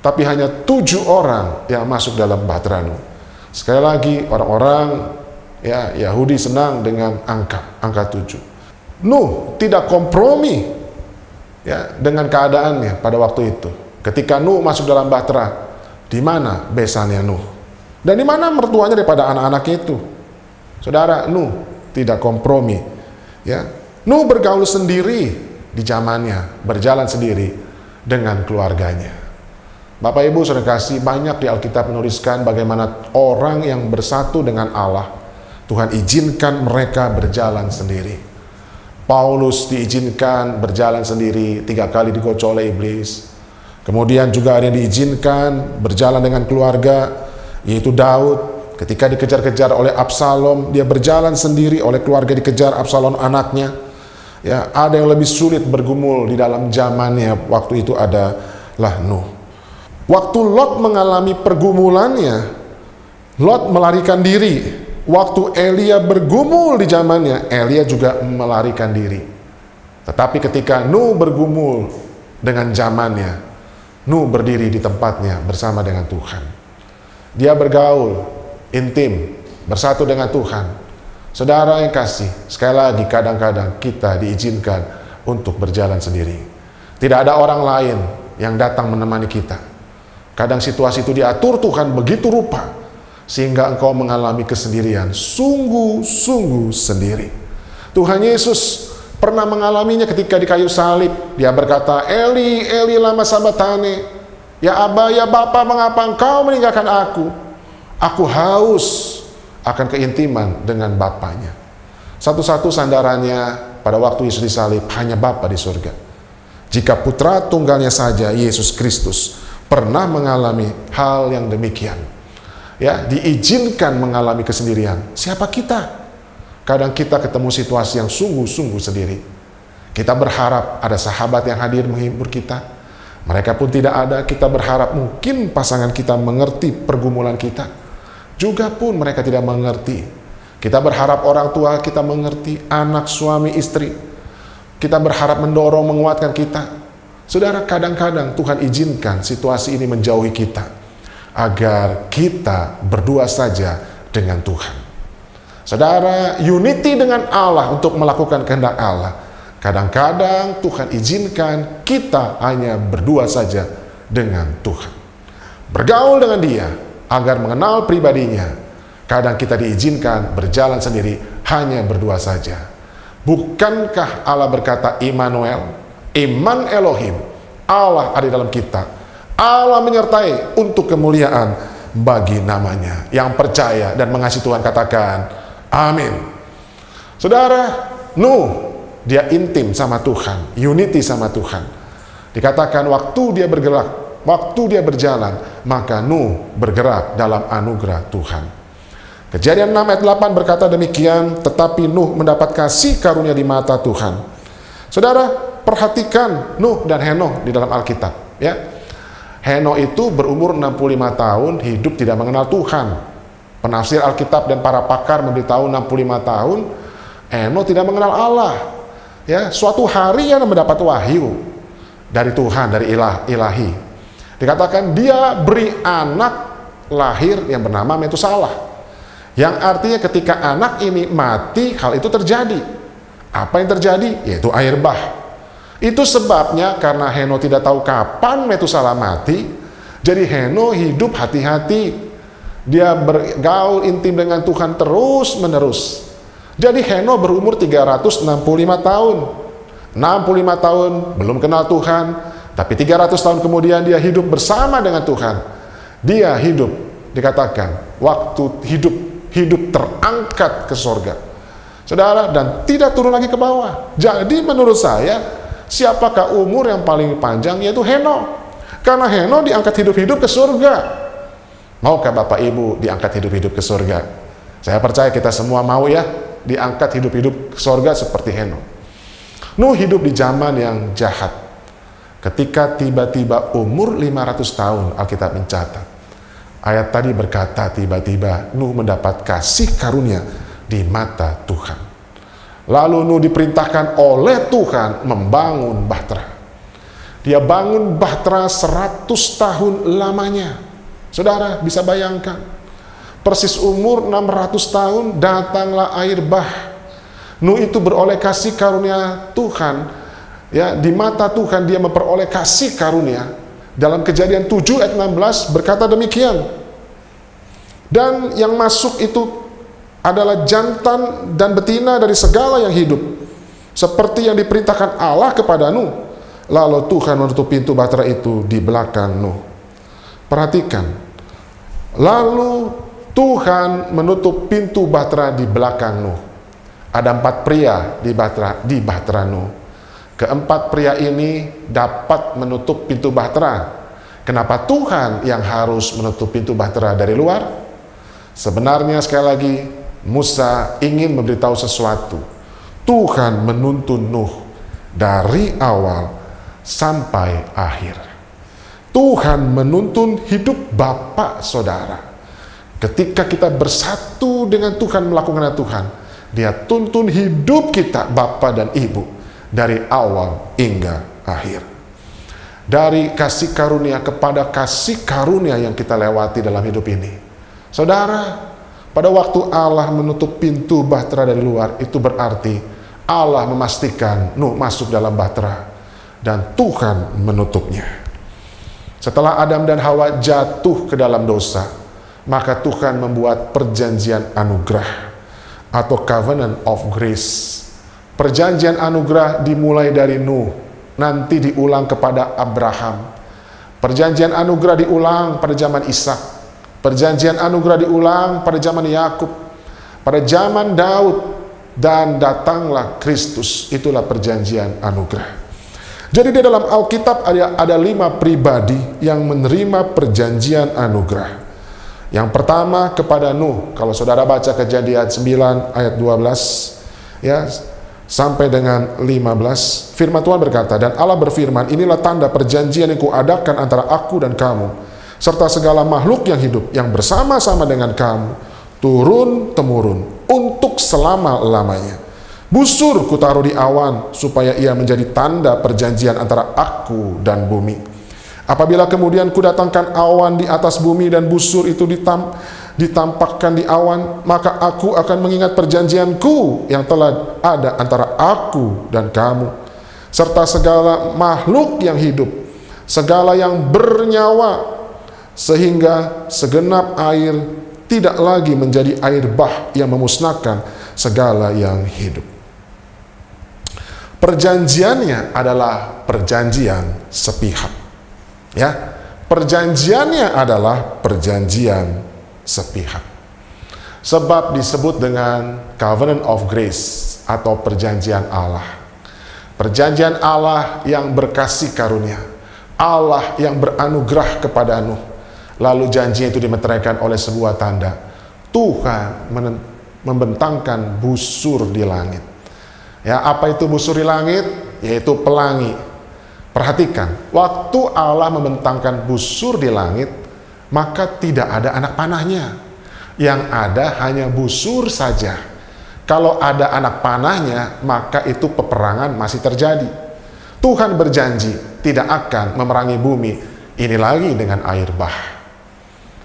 tapi hanya 7 orang yang masuk dalam bahtera Nuh. Sekali lagi, orang-orang ya Yahudi senang dengan angka 7. Nuh tidak kompromi ya dengan keadaannya pada waktu itu. Ketika Nuh masuk dalam bahtera, di mana besannya Nuh? Dan di mana mertuanya daripada anak-anak itu? Saudara, Nuh tidak kompromi. Ya, Nuh bergaul sendiri di zamannya, berjalan sendiri dengan keluarganya. Bapak Ibu saudara kasih, banyak di Alkitab menuliskan bagaimana orang yang bersatu dengan Allah Tuhan izinkan mereka berjalan sendiri. Paulus diizinkan berjalan sendiri, 3 kali digocok oleh iblis. Kemudian juga ada yang diizinkan berjalan dengan keluarga, yaitu Daud. Ketika dikejar-kejar oleh Absalom, dia berjalan sendiri, oleh keluarga dikejar Absalom anaknya. Ya, ada yang lebih sulit bergumul di dalam zamannya waktu itu adalah Nuh. Waktu Lot mengalami pergumulannya, Lot melarikan diri. Waktu Elia bergumul di zamannya, Elia juga melarikan diri. Tetapi ketika Nuh bergumul dengan zamannya, Nuh berdiri di tempatnya bersama dengan Tuhan. Dia bergaul intim, bersatu dengan Tuhan. Saudara yang kasih, sekali lagi kadang-kadang kita diizinkan untuk berjalan sendiri. Tidak ada orang lain yang datang menemani kita. Kadang situasi itu diatur Tuhan begitu rupa, sehingga engkau mengalami kesendirian, sungguh-sungguh sendiri. Tuhan Yesus pernah mengalaminya ketika di kayu salib. Dia berkata, Eli, Eli lama sabatane. Ya Aba, ya Bapa, mengapa engkau meninggalkan aku? Aku haus akan keintiman dengan Bapanya. Satu-satu sandarannya pada waktu Yesus disalib hanya Bapa di surga. Jika putra tunggalnya saja, Yesus Kristus, pernah mengalami hal yang demikian, ya, diizinkan mengalami kesendirian. Siapa kita? Kadang kita ketemu situasi yang sungguh-sungguh sendiri. Kita berharap ada sahabat yang hadir menghibur kita. Mereka pun tidak ada. Kita berharap mungkin pasangan kita mengerti pergumulan kita. Juga pun mereka tidak mengerti. Kita berharap orang tua kita mengerti, anak, suami, istri. Kita berharap mendorong, menguatkan kita. Saudara, kadang-kadang Tuhan izinkan situasi ini menjauhi kita, agar kita berdua saja dengan Tuhan. Saudara, unity dengan Allah untuk melakukan kehendak Allah. Kadang-kadang Tuhan izinkan kita hanya berdua saja dengan Tuhan. Bergaul dengan Dia, agar mengenal pribadinya. Kadang kita diizinkan berjalan sendiri, hanya berdua saja. Bukankah Allah berkata Immanuel, Iman Elohim, Allah ada di dalam kita. Allah menyertai untuk kemuliaan bagi namanya. Yang percaya dan mengasihi Tuhan katakan, amin. Saudara, Nuh, dia intim sama Tuhan, unity sama Tuhan. Dikatakan waktu dia bergerak, waktu dia berjalan, maka Nuh bergerak dalam anugerah Tuhan. Kejadian 6 ayat 8 berkata demikian, tetapi Nuh mendapat kasih karunia di mata Tuhan. Saudara, perhatikan Nuh dan Henokh di dalam Alkitab, ya. Henokh itu berumur 65 tahun, hidup tidak mengenal Tuhan. Penafsir Alkitab dan para pakar memberitahu 65 tahun, Henokh tidak mengenal Allah. Ya, suatu hari yang mendapat wahyu dari Tuhan, dari ilahi. Dikatakan dia beri anak lahir yang bernama Metusalah. Yang artinya ketika anak ini mati, hal itu terjadi. Apa yang terjadi? Yaitu air bah. Itu sebabnya karena Henokh tidak tahu kapan Metusalah mati, jadi Henokh hidup hati-hati. Dia bergaul intim dengan Tuhan terus menerus. Jadi Henokh berumur 365 tahun. 65 tahun belum kenal Tuhan, tapi 300 tahun kemudian dia hidup bersama dengan Tuhan. Dia hidup, dikatakan waktu hidup terangkat ke surga. Saudara, dan tidak turun lagi ke bawah. Jadi menurut saya, siapakah umur yang paling panjang? Yaitu Henokh. Karena Henokh diangkat hidup-hidup ke surga. Maukah Bapak Ibu diangkat hidup-hidup ke surga? Saya percaya kita semua mau, ya, diangkat hidup-hidup ke surga seperti Henokh. Nuh hidup di zaman yang jahat. Ketika tiba-tiba umur 500 tahun, Alkitab mencatat. Ayat tadi berkata tiba-tiba Nuh mendapat kasih karunia di mata Tuhan. Lalu Nuh diperintahkan oleh Tuhan membangun bahtera. Dia bangun bahtera 100 tahun lamanya. Saudara bisa bayangkan, persis umur 600 tahun datanglah air bah. Nuh itu beroleh kasih karunia Tuhan, ya, di mata Tuhan dia memperoleh kasih karunia. Dalam Kejadian 7 ayat 16 berkata demikian. Dan yang masuk itu adalah jantan dan betina dari segala yang hidup, seperti yang diperintahkan Allah kepada Nuh. Lalu Tuhan menutup pintu bahtera itu di belakang Nuh. Perhatikan. Lalu Tuhan menutup pintu bahtera di belakang Nuh. Ada 4 pria di bahtera Nuh. Keempat pria ini dapat menutup pintu bahtera. Kenapa Tuhan yang harus menutup pintu bahtera dari luar? Sebenarnya sekali lagi, Musa ingin memberitahu sesuatu. Tuhan menuntun Nuh dari awal sampai akhir. Tuhan menuntun hidup Bapak Saudara. Ketika kita bersatu dengan Tuhan, melakukan Tuhan, Dia tuntun hidup kita, Bapak dan Ibu, dari awal hingga akhir. Dari kasih karunia kepada kasih karunia yang kita lewati dalam hidup ini. Saudara, pada waktu Allah menutup pintu bahtera dari luar, itu berarti Allah memastikan Nuh masuk dalam bahtera, dan Tuhan menutupnya. Setelah Adam dan Hawa jatuh ke dalam dosa, maka Tuhan membuat perjanjian anugerah atau covenant of grace. Perjanjian anugerah dimulai dari Nuh, nanti diulang kepada Abraham. Perjanjian anugerah diulang pada zaman Ishak. Perjanjian anugerah diulang pada zaman Yakub, pada zaman Daud, dan datanglah Kristus. Itulah perjanjian anugerah. Jadi di dalam Alkitab ada 5 pribadi yang menerima perjanjian anugerah. Yang pertama kepada Nuh. Kalau saudara baca Kejadian 9 ayat 12 ya sampai dengan 15, firman Tuhan berkata, dan Allah berfirman, inilah tanda perjanjian yang kuadakan antara aku dan kamu serta segala makhluk yang hidup yang bersama-sama dengan kamu turun-temurun untuk selama-lamanya. Busur kutaruh di awan supaya ia menjadi tanda perjanjian antara aku dan bumi. Apabila kemudian kudatangkan awan di atas bumi dan busur itu ditampakkan di awan, maka aku akan mengingat perjanjianku yang telah ada antara aku dan kamu serta segala makhluk yang hidup, segala yang bernyawa, sehingga segenap air tidak lagi menjadi air bah yang memusnahkan segala yang hidup. Perjanjiannya adalah perjanjian sepihak. Ya, perjanjiannya adalah perjanjian sepihak. Sebab disebut dengan covenant of grace atau perjanjian Allah. Perjanjian Allah yang berkasih karunia. Allah yang beranugerah kepada Nuh. Lalu janji itu dimeteraikan oleh sebuah tanda. Tuhan membentangkan busur di langit. Ya, apa itu busur di langit? Yaitu pelangi. Perhatikan, waktu Allah membentangkan busur di langit, maka tidak ada anak panahnya. Yang ada hanya busur saja. Kalau ada anak panahnya, maka itu peperangan masih terjadi. Tuhan berjanji tidak akan memerangi bumi ini lagi dengan air bah.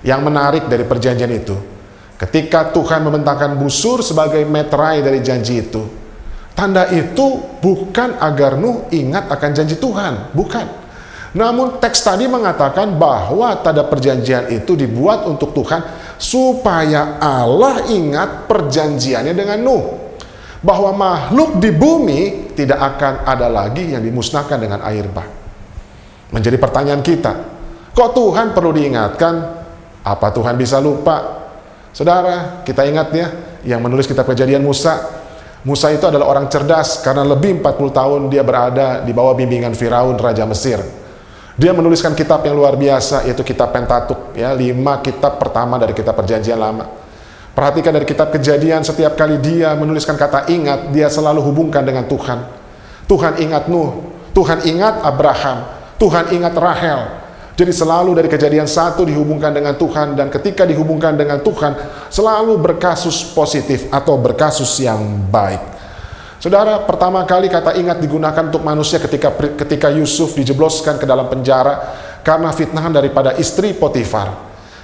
Yang menarik dari perjanjian itu, ketika Tuhan membentangkan busur sebagai meterai dari janji itu, tanda itu bukan agar Nuh ingat akan janji Tuhan, bukan. Namun teks tadi mengatakan bahwa tanda perjanjian itu dibuat untuk Tuhan supaya Allah ingat perjanjiannya dengan Nuh. Bahwa makhluk di bumi tidak akan ada lagi yang dimusnahkan dengan air bah. Menjadi pertanyaan kita, kok Tuhan perlu diingatkan? Apa Tuhan bisa lupa? Saudara, kita ingat ya, yang menulis kitab Kejadian Musa. Musa itu adalah orang cerdas karena lebih 40 tahun dia berada di bawah bimbingan Firaun, Raja Mesir. Dia menuliskan kitab yang luar biasa, yaitu kitab Pentatuk, ya, 5 kitab pertama dari kitab Perjanjian Lama. Perhatikan dari kitab Kejadian, setiap kali dia menuliskan kata ingat, dia selalu hubungkan dengan Tuhan. Tuhan ingat Nuh, Tuhan ingat Abraham, Tuhan ingat Rahel. Jadi selalu dari Kejadian 1 dihubungkan dengan Tuhan, dan ketika dihubungkan dengan Tuhan selalu berkasus positif atau berkasus yang baik. Saudara, pertama kali kata ingat digunakan untuk manusia ketika Yusuf dijebloskan ke dalam penjara karena fitnahan daripada istri Potifar.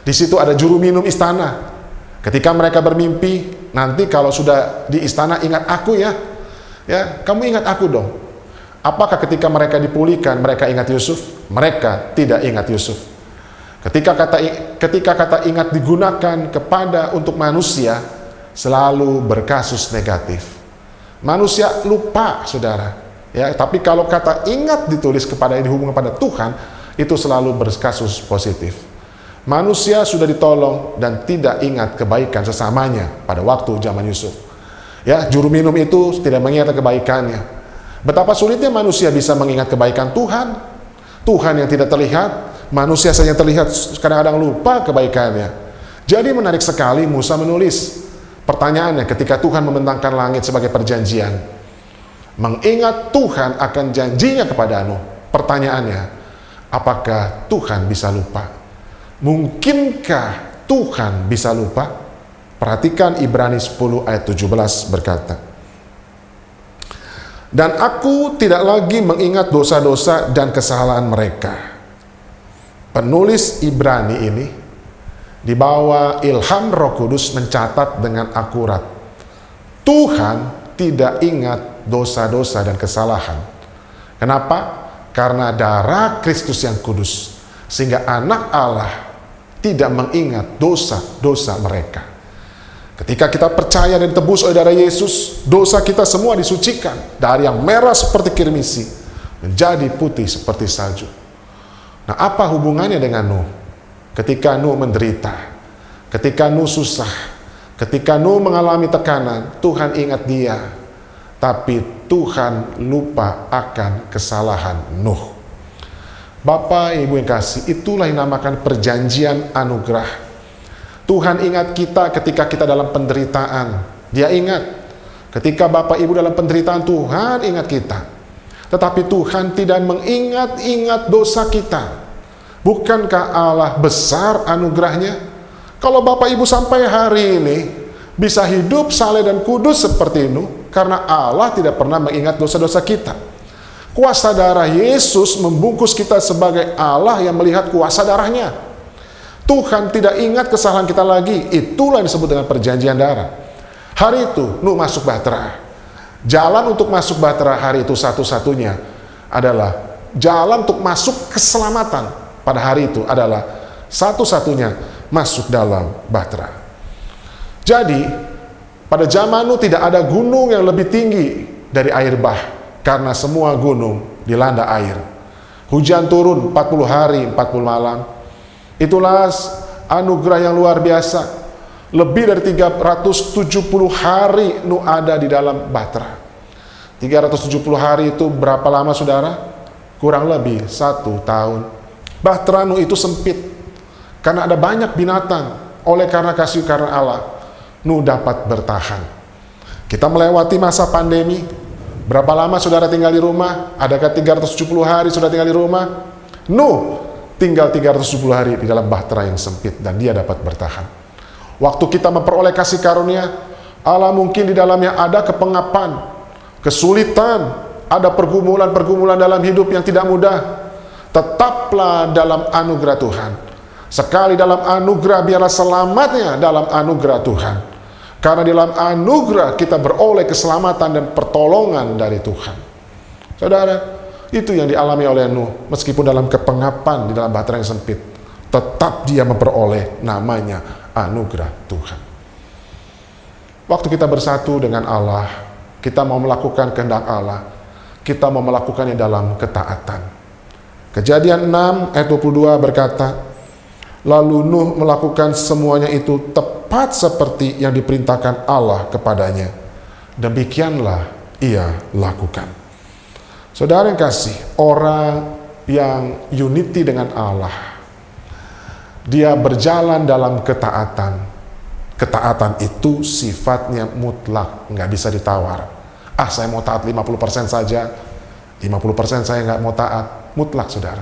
Di situ ada juru minum istana. Ketika mereka bermimpi, nanti kalau sudah di istana ingat aku ya. Ya, kamu ingat aku dong. Apakah ketika mereka dipulihkan mereka ingat Yusuf? Mereka tidak ingat Yusuf. Ketika kata ingat digunakan untuk manusia, selalu berkasus negatif. Manusia lupa, saudara. Ya, tapi kalau kata ingat ditulis dihubungkan pada Tuhan, itu selalu berkasus positif. Manusia sudah ditolong dan tidak ingat kebaikan sesamanya pada waktu zaman Yusuf. Ya, juru minum itu tidak mengingat kebaikannya. Betapa sulitnya manusia bisa mengingat kebaikan Tuhan. Tuhan yang tidak terlihat, manusia saja yang terlihat kadang-kadang lupa kebaikannya. Jadi menarik sekali Musa menulis. Pertanyaannya ketika Tuhan membentangkan langit sebagai perjanjian, mengingat Tuhan akan janjinya kepada Nuh. Pertanyaannya, apakah Tuhan bisa lupa? Mungkinkah Tuhan bisa lupa? Perhatikan Ibrani 10 ayat 17 berkata, dan aku tidak lagi mengingat dosa-dosa dan kesalahan mereka. Penulis Ibrani ini di bawah ilham Roh Kudus mencatat dengan akurat, Tuhan tidak ingat dosa-dosa dan kesalahan. Kenapa? Karena darah Kristus yang kudus, sehingga anak Allah tidak mengingat dosa-dosa mereka. Ketika kita percaya dan ditebus oleh darah Yesus, dosa kita semua disucikan dari yang merah seperti kirmisi menjadi putih seperti salju. Nah, apa hubungannya dengan Nuh? Ketika Nuh menderita, ketika Nuh susah, ketika Nuh mengalami tekanan, Tuhan ingat dia, tapi Tuhan lupa akan kesalahan Nuh. Bapak, Ibu yang kasih, itulah yang dinamakan perjanjian anugerah. Tuhan ingat kita ketika kita dalam penderitaan. Dia ingat. Ketika Bapak Ibu dalam penderitaan, Tuhan ingat kita. Tetapi Tuhan tidak mengingat-ingat dosa kita. Bukankah Allah besar anugerahnya? Kalau Bapak Ibu sampai hari ini bisa hidup saleh dan kudus seperti Nuh, karena Allah tidak pernah mengingat dosa-dosa kita. Kuasa darah Yesus membungkus kita sebagai Allah yang melihat kuasa darahnya. Tuhan tidak ingat kesalahan kita lagi. Itulah yang disebut dengan perjanjian darah. Hari itu Nuh masuk bahtera. Jalan untuk masuk bahtera hari itu satu-satunya adalah jalan untuk masuk keselamatan pada hari itu adalah satu-satunya masuk dalam bahtera. Jadi pada zaman Nuh tidak ada gunung yang lebih tinggi dari air bah. Karena semua gunung dilanda air. Hujan turun 40 hari 40 malam. Itulah anugerah yang luar biasa. Lebih dari 370 hari Nuh ada di dalam bahtera. 370 hari itu berapa lama saudara? Kurang lebih 1 tahun. Bahtera Nuh itu sempit. Karena ada banyak binatang. Oleh karena kasih karena Allah, Nuh dapat bertahan. Kita melewati masa pandemi. Berapa lama saudara tinggal di rumah? Adakah 370 hari saudara tinggal di rumah? Nuh tinggal 370 hari di dalam bahtera yang sempit dan dia dapat bertahan. Waktu kita memperoleh kasih karunia Allah, mungkin di dalamnya ada kepengapan, kesulitan, ada pergumulan-pergumulan dalam hidup yang tidak mudah. Tetaplah dalam anugerah Tuhan. Sekali dalam anugerah, biarlah selamatnya dalam anugerah Tuhan. Karena di dalam anugerah kita beroleh keselamatan dan pertolongan dari Tuhan. Saudara, itu yang dialami oleh Nuh. Meskipun dalam kepengapan di dalam bahtera yang sempit, tetap dia memperoleh namanya anugerah Tuhan. Waktu kita bersatu dengan Allah, kita mau melakukan kehendak Allah, kita mau melakukannya dalam ketaatan. Kejadian 6 ayat 22 berkata, lalu Nuh melakukan semuanya itu tepat seperti yang diperintahkan Allah kepadanya. Demikianlah ia lakukan. Saudara yang kasih, orang yang unity dengan Allah, dia berjalan dalam ketaatan. Ketaatan itu sifatnya mutlak, nggak bisa ditawar. Saya mau taat 50% saja, 50% saya nggak mau taat. Mutlak saudara.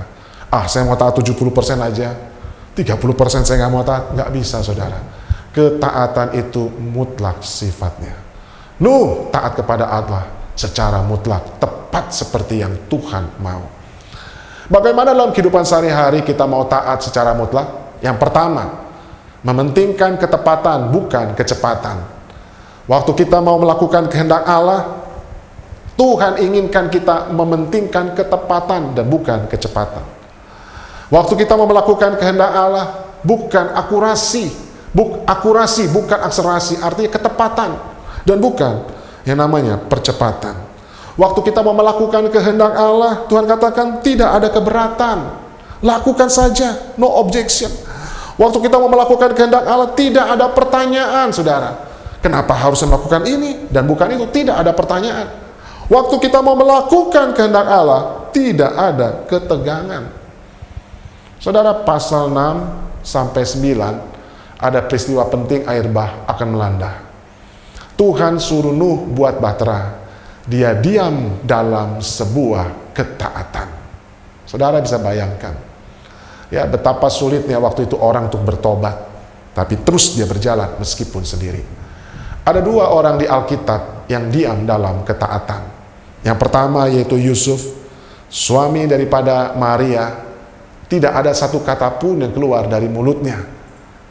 Saya mau taat 70% aja, 30% saya nggak mau taat. Nggak bisa saudara. Ketaatan itu mutlak sifatnya. Nuh taat kepada Allah secara mutlak, tepat seperti yang Tuhan mau. Bagaimana dalam kehidupan sehari-hari kita mau taat secara mutlak? Yang pertama, mementingkan ketepatan bukan kecepatan. Waktu kita mau melakukan kehendak Allah, Tuhan inginkan kita mementingkan ketepatan dan bukan kecepatan. Waktu kita mau melakukan kehendak Allah, bukan akurasi. Akurasi bukan akselerasi, artinya ketepatan dan bukan yang namanya percepatan. Waktu kita mau melakukan kehendak Allah, Tuhan katakan tidak ada keberatan, lakukan saja, no objection. Waktu kita mau melakukan kehendak Allah, tidak ada pertanyaan, saudara. Kenapa harus melakukan ini dan bukan itu? Tidak ada pertanyaan. Waktu kita mau melakukan kehendak Allah, tidak ada ketegangan. Saudara, pasal 6 sampai 9 ada peristiwa penting, air bah akan melanda. Tuhan suruh Nuh buat bahtera. Dia diam dalam sebuah ketaatan. Saudara bisa bayangkan, ya, betapa sulitnya waktu itu orang untuk bertobat, tapi terus dia berjalan meskipun sendiri. Ada dua orang di Alkitab yang diam dalam ketaatan. Yang pertama yaitu Yusuf, suami daripada Maria. Tidak ada satu kata pun yang keluar dari mulutnya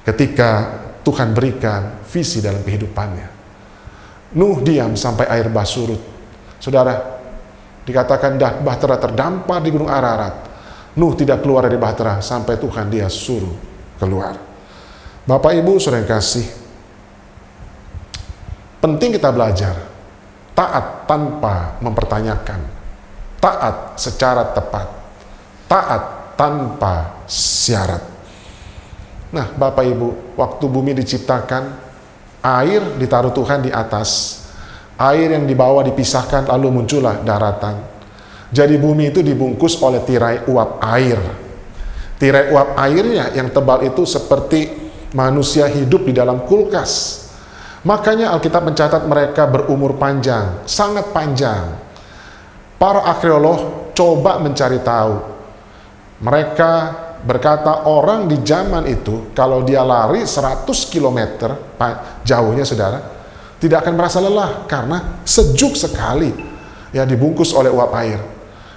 ketika Tuhan berikan visi dalam kehidupannya. Nuh diam sampai air bah surut. Saudara, dikatakan bahtera terdampar di gunung Ararat. Nuh tidak keluar dari bahtera sampai Tuhan dia suruh keluar. Bapak Ibu saudara yang kasih, penting kita belajar taat tanpa mempertanyakan, taat secara tepat, taat tanpa syarat. Nah, Bapak Ibu, waktu bumi diciptakan, air ditaruh Tuhan di atas, air yang di bawah dipisahkan, lalu muncullah daratan. Jadi bumi itu dibungkus oleh tirai uap air. Tirai uap airnya yang tebal itu seperti manusia hidup di dalam kulkas. Makanya Alkitab mencatat mereka berumur panjang, sangat panjang. Para arkeolog coba mencari tahu. Mereka berkata orang di zaman itu kalau dia lari 100 km jauhnya, saudara, tidak akan merasa lelah karena sejuk sekali, ya, dibungkus oleh uap air.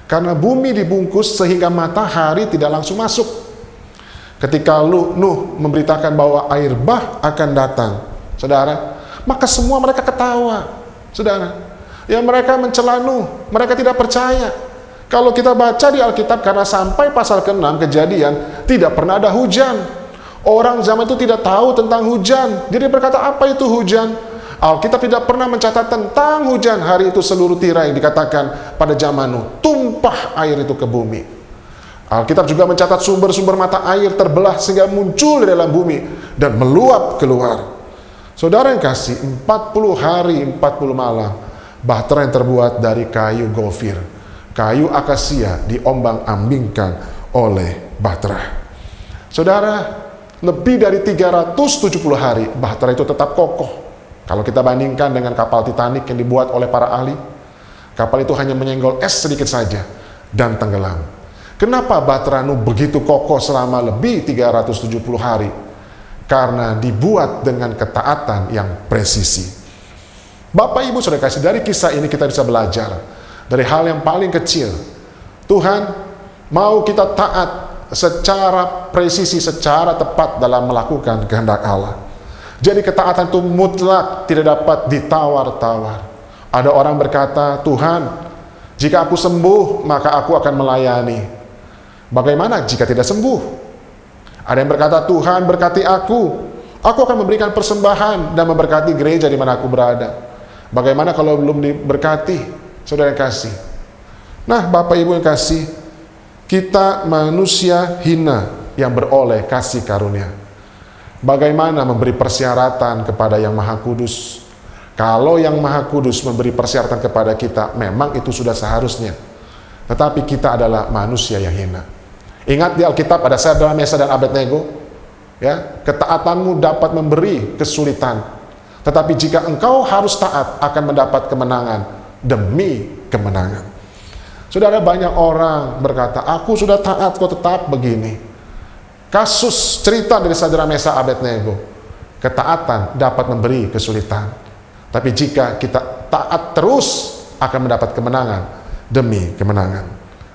Karena bumi dibungkus sehingga matahari tidak langsung masuk. Ketika Nuh memberitakan bahwa air bah akan datang, saudara, maka semua mereka ketawa, saudara. Ya, mereka mencela Nuh, mereka tidak percaya. Kalau kita baca di Alkitab, karena sampai pasal ke-6 Kejadian tidak pernah ada hujan. Orang zaman itu tidak tahu tentang hujan. Jadi berkata, apa itu hujan? Alkitab tidak pernah mencatat tentang hujan. Hari itu seluruh tirai dikatakan pada zaman Nuh, tumpah air itu ke bumi. Alkitab juga mencatat sumber-sumber mata air terbelah sehingga muncul di dalam bumi dan meluap keluar. Saudara yang kasih, 40 hari 40 malam bahtera yang terbuat dari kayu gofir, kayu akasia diombang-ambingkan oleh bahtera. Saudara, lebih dari 370 hari bahtera itu tetap kokoh. Kalau kita bandingkan dengan kapal Titanic yang dibuat oleh para ahli, kapal itu hanya menyenggol es sedikit saja dan tenggelam. Kenapa bahtera Nuh begitu kokoh selama lebih 370 hari? Karena dibuat dengan ketaatan yang presisi. Bapak Ibu saudara kasih, dari kisah ini kita bisa belajar dari hal yang paling kecil. Tuhan mau kita taat secara presisi, secara tepat dalam melakukan kehendak Allah. Jadi ketaatan itu mutlak, tidak dapat ditawar-tawar. Ada orang berkata, Tuhan, jika aku sembuh, maka aku akan melayani. Bagaimana jika tidak sembuh? Ada yang berkata, Tuhan berkati aku akan memberikan persembahan dan memberkati gereja di mana aku berada. Bagaimana kalau belum diberkati, saudara yang kasih? Nah, Bapak Ibu yang kasih, kita manusia hina yang beroleh kasih karunia. Bagaimana memberi persyaratan kepada Yang Maha Kudus? Kalau Yang Maha Kudus memberi persyaratan kepada kita, memang itu sudah seharusnya. Tetapi kita adalah manusia yang hina. Ingat di Alkitab ada Sadrak, Mesakh dan Abednego, ya, ketaatanmu dapat memberi kesulitan, tetapi jika engkau harus taat akan mendapat kemenangan demi kemenangan. Saudara, banyak orang berkata, aku sudah taat kok tetap begini. Kasus cerita dari Sadrak, Mesakh, Abednego, ketaatan dapat memberi kesulitan, tapi jika kita taat terus akan mendapat kemenangan demi kemenangan.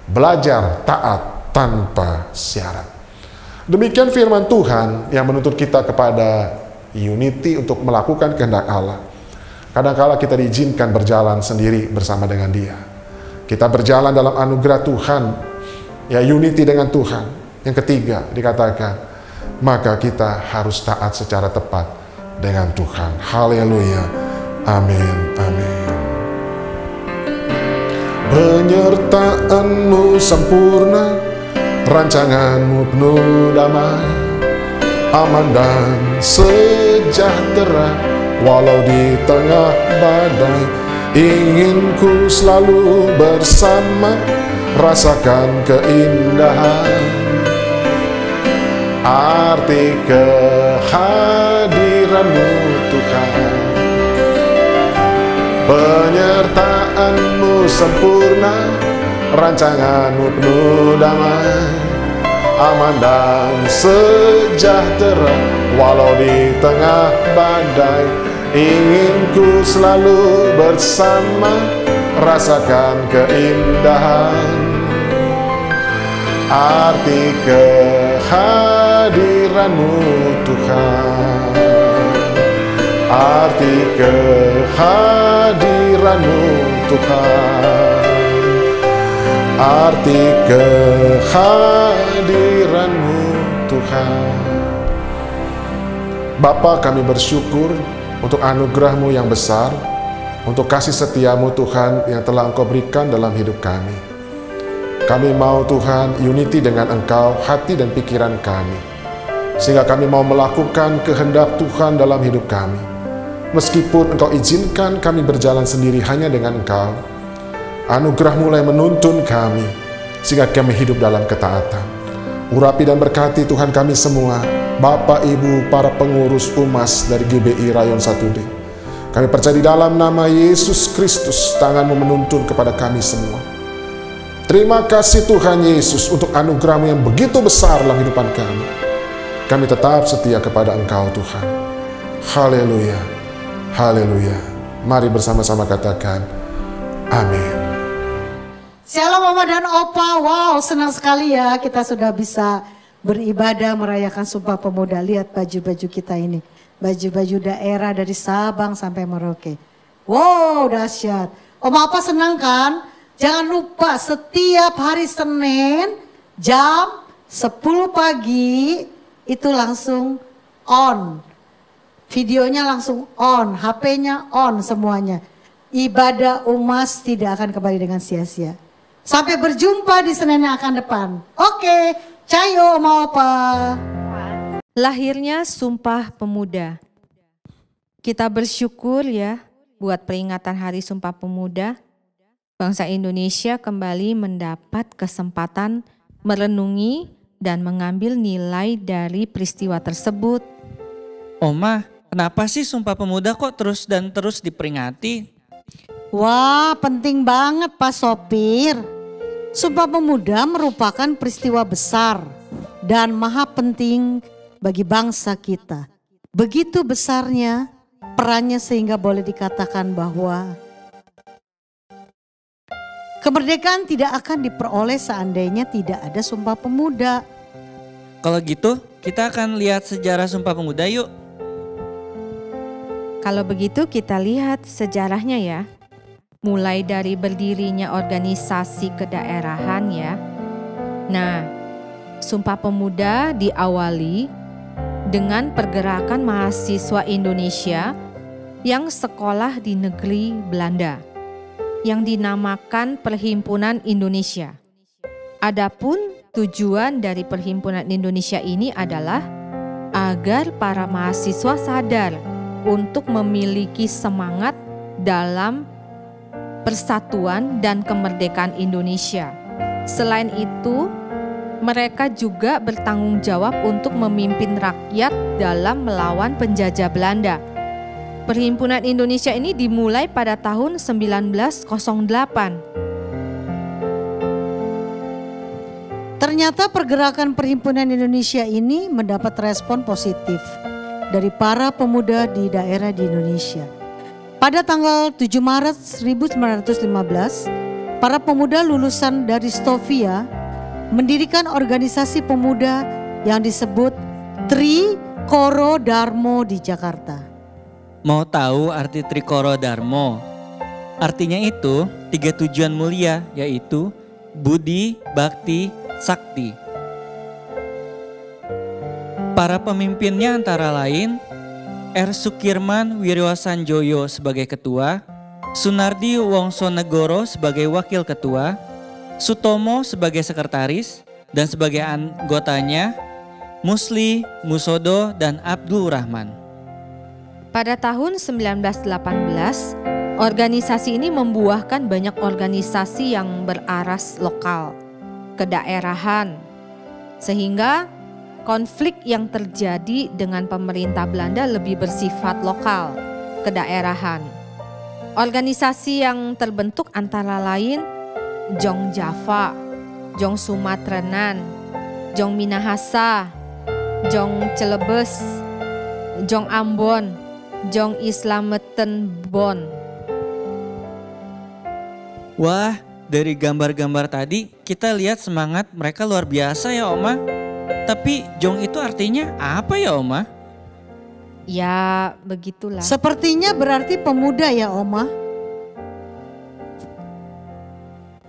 Belajar taat tanpa syarat. Demikian firman Tuhan yang menuntut kita kepada unity untuk melakukan kehendak Allah. Kadang-kala kita diizinkan berjalan sendiri bersama dengan Dia. Kita berjalan dalam anugerah Tuhan, ya, unity dengan Tuhan. Yang ketiga dikatakan, maka kita harus taat secara tepat dengan Tuhan. Haleluya. Amin. Amin. Penyertaan-Mu sempurna, rancangan-Mu penuh damai. aman dan sejahtera. Walau di tengah badai, ingin ku selalu bersama, rasakan keindahan. Arti kehadiran-Mu Tuhan, penyertaan-Mu sempurna, rancangan-Mu penuh damai, aman dan sejahtera. Walau di tengah badai, ingin ku selalu bersama, rasakan keindahan. Arti kehadiran-Mu Tuhan, arti kehadiran-Mu Tuhan, arti kehadiran-Mu Tuhan. Bapa, kami bersyukur untuk anugerah-Mu yang besar, untuk kasih setia-Mu Tuhan yang telah Engkau berikan dalam hidup kami. Kami mau Tuhan unity dengan Engkau, hati dan pikiran kami, sehingga kami mau melakukan kehendak Tuhan dalam hidup kami. Meskipun Engkau izinkan kami berjalan sendiri hanya dengan Engkau, anugerah mulai menuntun kami, sehingga kami hidup dalam ketaatan. Urapi dan berkati Tuhan kami semua, Bapak, Ibu, para pengurus UMAS dari GBI Rayon 1D. Kami percaya di dalam nama Yesus Kristus, tangan-Mu menuntun kepada kami semua. Terima kasih Tuhan Yesus untuk anugerah-Mu yang begitu besar dalam kehidupan kami. Kami tetap setia kepada Engkau Tuhan. Haleluya, haleluya. Mari bersama-sama katakan, amin. Shalom Mama dan Opa, wow senang sekali ya kita sudah bisa beribadah merayakan Sumpah Pemuda. Lihat baju-baju kita ini, baju-baju daerah dari Sabang sampai Merauke. Wow dahsyat. Oma Opa senang kan? Jangan lupa setiap hari Senin jam 10 pagi itu langsung on. Videonya langsung on, HP-nya on semuanya. Ibadah UMAS tidak akan kembali dengan sia-sia. Sampai berjumpa di Senin yang akan depan. Oke, cayo Oma Opa. Lahirnya Sumpah Pemuda. Kita bersyukur ya buat peringatan Hari Sumpah Pemuda. Bangsa Indonesia kembali mendapat kesempatan merenungi dan mengambil nilai dari peristiwa tersebut. Oma, kenapa sih Sumpah Pemuda kok terus dan terus diperingati? Wah, penting banget Pak Sopir. Sumpah Pemuda merupakan peristiwa besar dan maha penting bagi bangsa kita. Begitu besarnya perannya sehingga boleh dikatakan bahwa kemerdekaan tidak akan diperoleh seandainya tidak ada Sumpah Pemuda. Kalau gitu, kita akan lihat sejarah Sumpah Pemuda yuk. Kalau begitu kita lihat sejarahnya ya. Mulai dari berdirinya organisasi kedaerahan ya. Nah, Sumpah Pemuda diawali dengan pergerakan mahasiswa Indonesia yang sekolah di negeri Belanda, yang dinamakan Perhimpunan Indonesia. Adapun tujuan dari Perhimpunan Indonesia ini adalah agar para mahasiswa sadar untuk memiliki semangat dalam persatuan dan kemerdekaan Indonesia. Selain itu, mereka juga bertanggung jawab untuk memimpin rakyat dalam melawan penjajah Belanda. Perhimpunan Indonesia ini dimulai pada tahun 1908. Ternyata pergerakan Perhimpunan Indonesia ini mendapat respon positif dari para pemuda di daerah di Indonesia. Pada tanggal 7 Maret 1915, para pemuda lulusan dari Stovia mendirikan organisasi pemuda yang disebut Trikoro Darmo di Jakarta. Mau tahu arti Trikoro Darmo? Artinya itu 3 tujuan mulia, yaitu budi, bakti, sakti. Para pemimpinnya antara lain R. Sukirman Wiryosanjoyo sebagai ketua, Sunardi Wongsonegoro sebagai wakil ketua, Sutomo sebagai sekretaris, dan sebagai anggotanya Musli, Musodo, dan Abdul Rahman. Pada tahun 1918, organisasi ini membuahkan banyak organisasi yang beraras lokal, kedaerahan, sehingga konflik yang terjadi dengan pemerintah Belanda lebih bersifat lokal, kedaerahan. Organisasi yang terbentuk antara lain Jong Java, Jong Sumateranan, Jong Minahasa, Jong Celebes, Jong Ambon, Jong Islametenbon. Wah, dari gambar-gambar tadi kita lihat semangat mereka luar biasa ya Oma. Tapi Jong itu artinya apa ya Oma? Ya begitulah. Sepertinya berarti pemuda ya Oma.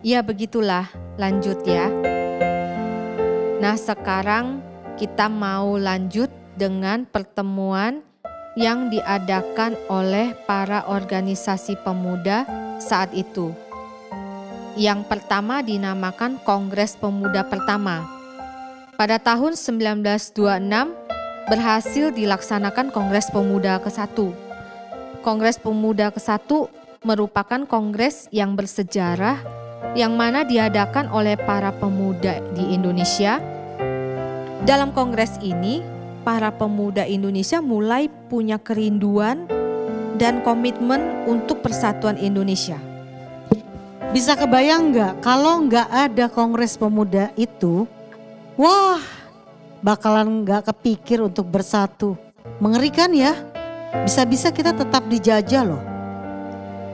Ya begitulah, lanjut ya. Nah sekarang kita mau lanjut dengan pertemuan yang diadakan oleh para organisasi pemuda saat itu. Yang pertama dinamakan Kongres Pemuda Pertama. Pada tahun 1926 berhasil dilaksanakan Kongres Pemuda ke-1. Kongres Pemuda ke-1 merupakan kongres yang bersejarah yang mana diadakan oleh para pemuda di Indonesia. Dalam kongres ini, para pemuda Indonesia mulai punya kerinduan dan komitmen untuk persatuan Indonesia. Bisa kebayang nggak kalau nggak ada Kongres Pemuda itu, wah bakalan nggak kepikir untuk bersatu. Mengerikan ya, bisa-bisa kita tetap dijajah loh.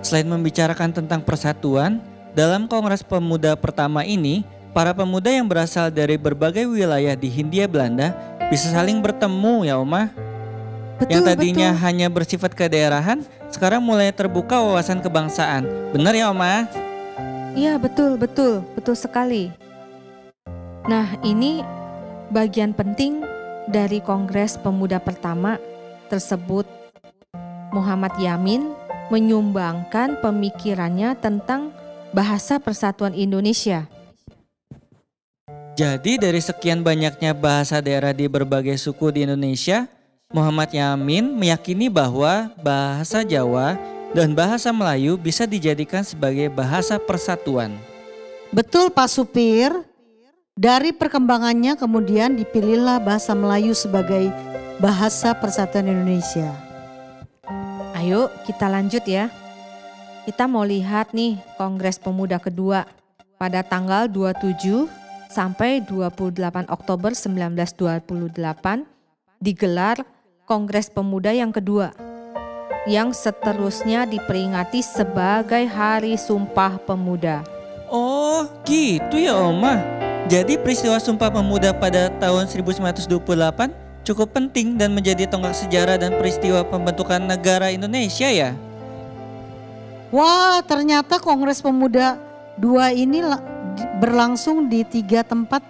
Selain membicarakan tentang persatuan, dalam Kongres Pemuda Pertama ini, para pemuda yang berasal dari berbagai wilayah di Hindia Belanda bisa saling bertemu ya Oma. Betul, Yang tadinya betul. hanya bersifat kedaerahan, sekarang mulai terbuka wawasan kebangsaan. Benar ya Oma? Iya betul sekali. Nah ini bagian penting dari Kongres Pemuda Pertama tersebut. Muhammad Yamin menyumbangkan pemikirannya tentang bahasa persatuan Indonesia. Jadi dari sekian banyaknya bahasa daerah di berbagai suku di Indonesia, Muhammad Yamin meyakini bahwa bahasa Jawa dan bahasa Melayu bisa dijadikan sebagai bahasa persatuan. Betul Pak Supir, dari perkembangannya kemudian dipilihlah bahasa Melayu sebagai bahasa persatuan Indonesia. Ayo kita lanjut ya. Kita mau lihat nih Kongres Pemuda kedua pada tanggal 27 sampai 28 Oktober 1928 digelar Kongres Pemuda yang kedua yang seterusnya diperingati sebagai Hari Sumpah Pemuda. Oh gitu ya Oma. Jadi peristiwa Sumpah Pemuda pada tahun 1928 cukup penting dan menjadi tonggak sejarah dan peristiwa pembentukan negara Indonesia ya. Wah ternyata Kongres Pemuda 2 ini berlangsung di 3 tempat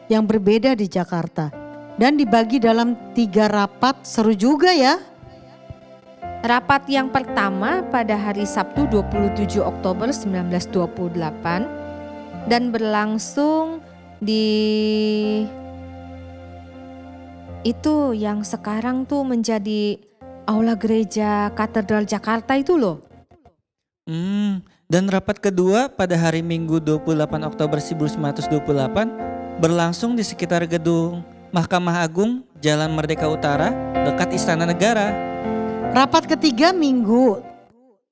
yang berbeda di Jakarta. Dan dibagi dalam 3 rapat, seru juga ya. Rapat yang pertama pada hari Sabtu 27 Oktober 1928 dan berlangsung di itu yang sekarang tuh menjadi Aula Gereja Katedral Jakarta itu loh. Dan rapat kedua pada hari Minggu 28 Oktober 1928 berlangsung di sekitar gedung Mahkamah Agung, Jalan Merdeka Utara, dekat Istana Negara. Rapat ketiga Minggu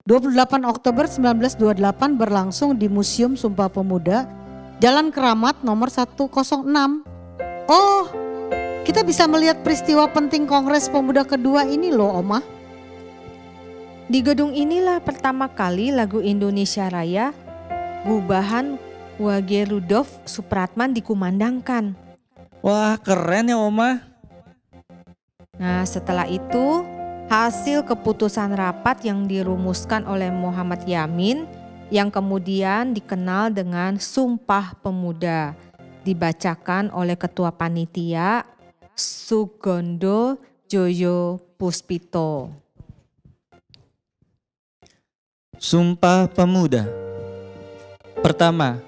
28 Oktober 1928 berlangsung di Museum Sumpah Pemuda, Jalan Keramat nomor 106. Oh, kita bisa melihat peristiwa penting Kongres Pemuda kedua ini loh Oma. Di gedung inilah pertama kali lagu Indonesia Raya gubahan Wage Rudolf Supratman dikumandangkan. Wah keren ya Oma. Nah setelah itu hasil keputusan rapat yang dirumuskan oleh Muhammad Yamin yang kemudian dikenal dengan Sumpah Pemuda dibacakan oleh Ketua Panitia Sugondo Joyo Puspito. Sumpah Pemuda. Pertama,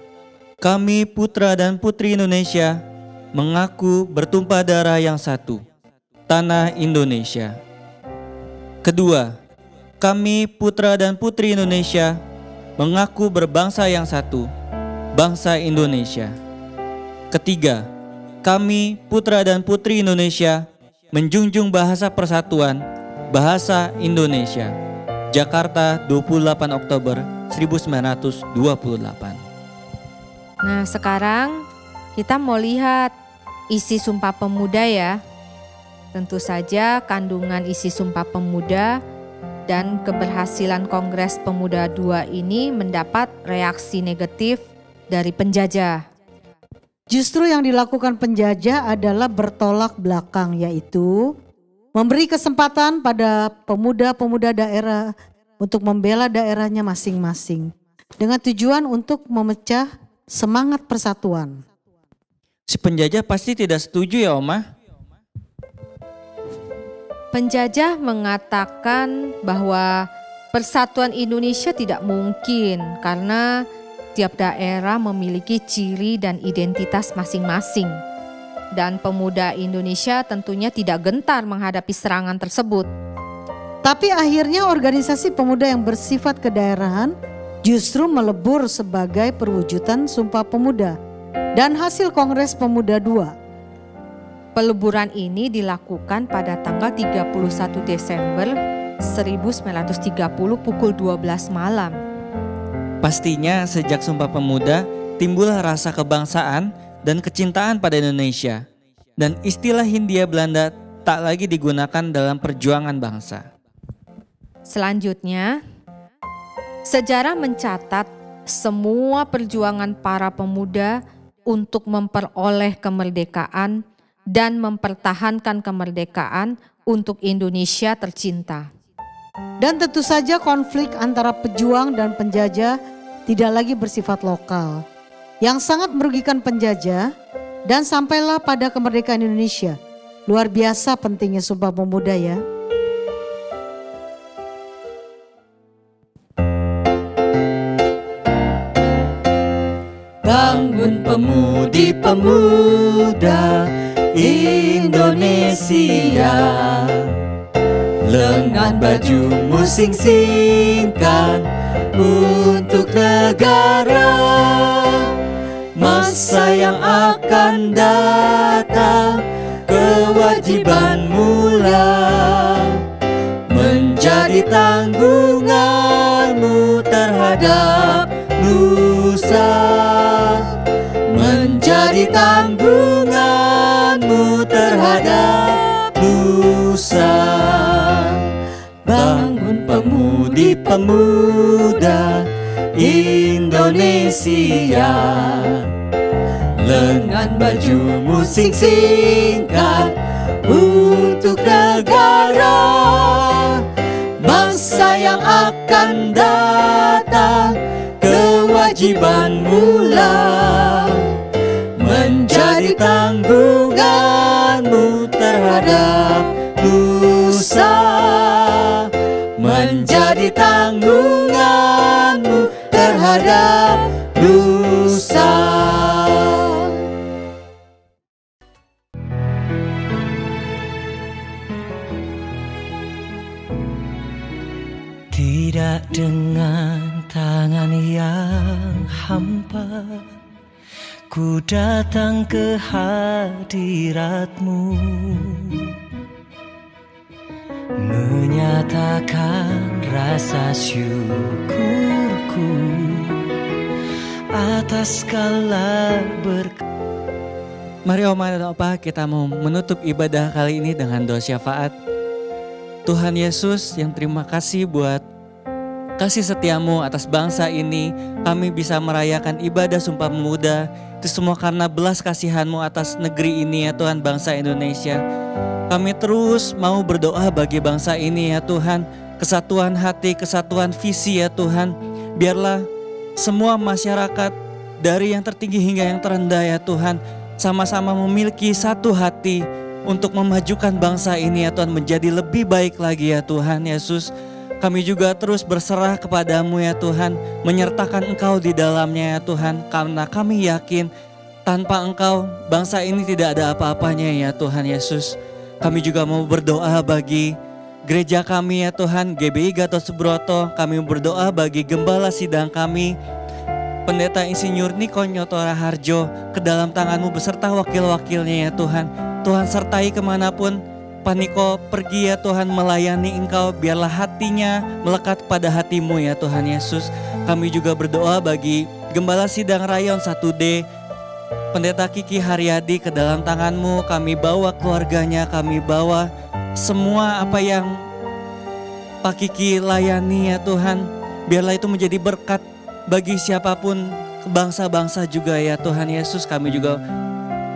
kami putra dan putri Indonesia mengaku bertumpah darah yang satu, tanah Indonesia. Kedua, kami putra dan putri Indonesia mengaku berbangsa yang satu, bangsa Indonesia. Ketiga, kami putra dan putri Indonesia menjunjung bahasa persatuan, bahasa Indonesia. Jakarta, 28 Oktober 1928. Nah, sekarang kita mau lihat isi Sumpah Pemuda ya. Tentu saja kandungan isi Sumpah Pemuda dan keberhasilan Kongres Pemuda II ini mendapat reaksi negatif dari penjajah. Justru yang dilakukan penjajah adalah bertolak belakang, yaitu memberi kesempatan pada pemuda-pemuda daerah untuk membela daerahnya masing-masing dengan tujuan untuk memecah semangat persatuan. Si penjajah pasti tidak setuju ya Oma? Penjajah mengatakan bahwa persatuan Indonesia tidak mungkin karena tiap daerah memiliki ciri dan identitas masing-masing. Dan pemuda Indonesia tentunya tidak gentar menghadapi serangan tersebut. Tapi akhirnya organisasi pemuda yang bersifat kedaerahan justru melebur sebagai perwujudan Sumpah Pemuda dan hasil Kongres Pemuda II. Peleburan ini dilakukan pada tanggal 31 Desember 1930 pukul 12 malam. Pastinya sejak Sumpah Pemuda timbullah rasa kebangsaan dan kecintaan pada Indonesia. Dan istilah Hindia Belanda tak lagi digunakan dalam perjuangan bangsa. Selanjutnya, sejarah mencatat semua perjuangan para pemuda untuk memperoleh kemerdekaan dan mempertahankan kemerdekaan untuk Indonesia tercinta. Dan tentu saja konflik antara pejuang dan penjajah tidak lagi bersifat lokal, yang sangat merugikan penjajah dan sampailah pada kemerdekaan Indonesia. Luar biasa pentingnya Sumpah Pemuda ya. Bangun pemudi-pemuda Indonesia, lengan bajumu sing-singkan untuk negara. Masa yang akan datang kewajibanmu lah menjadi tanggunganmu terhadap nusa, menjadi tanggunganmu terhadap nusa. Bangun pemudi-pemuda Indonesia, lengan bajumu sing-singkan untuk negara. Masa yang akan datang kewajibanmu lah menjadi tanggunganmu terhadap nusa, menjadi tanggunganmu terhadap nusa. Tidak dengan tangan yang hampa ku datang ke hadiratmu, menyatakan rasa syukurku atas segala berkat. Mari Oma dan Opa, kita mau menutup ibadah kali ini dengan doa syafaat. Tuhan Yesus yang terima kasih buat kasih setiamu atas bangsa ini. Kami bisa merayakan ibadah Sumpah Pemuda. Itu semua karena belas kasihanmu atas negeri ini ya Tuhan, bangsa Indonesia. Kami terus mau berdoa bagi bangsa ini ya Tuhan. Kesatuan hati, kesatuan visi ya Tuhan. Biarlah semua masyarakat dari yang tertinggi hingga yang terendah ya Tuhan, sama-sama memiliki satu hati untuk memajukan bangsa ini ya Tuhan menjadi lebih baik lagi ya Tuhan Yesus. Kami juga terus berserah kepadamu ya Tuhan, menyertakan Engkau di dalamnya ya Tuhan, karena kami yakin Tanpa Engkau, bangsa ini tidak ada apa-apanya ya Tuhan Yesus. Kami juga mau berdoa bagi gereja kami ya Tuhan, GBI Gatot Subroto. Kami berdoa bagi gembala sidang kami, Pendeta Insinyur Niko Nyotora Harjo, ke dalam tangan-Mu beserta wakil-wakilnya ya Tuhan. Tuhan sertai kemanapun Pak Niko pergi ya Tuhan melayani Engkau, biarlah hatinya melekat pada hati-Mu ya Tuhan Yesus. Kami juga berdoa bagi Gembala Sidang Rayon 1D, Pendeta Kiki Haryadi, ke dalam tangan-Mu. Kami bawa keluarganya, kami bawa semua apa yang Pak Kiki layani ya Tuhan. Biarlah itu menjadi berkat bagi siapapun, ke bangsa-bangsa juga ya Tuhan Yesus. Kami juga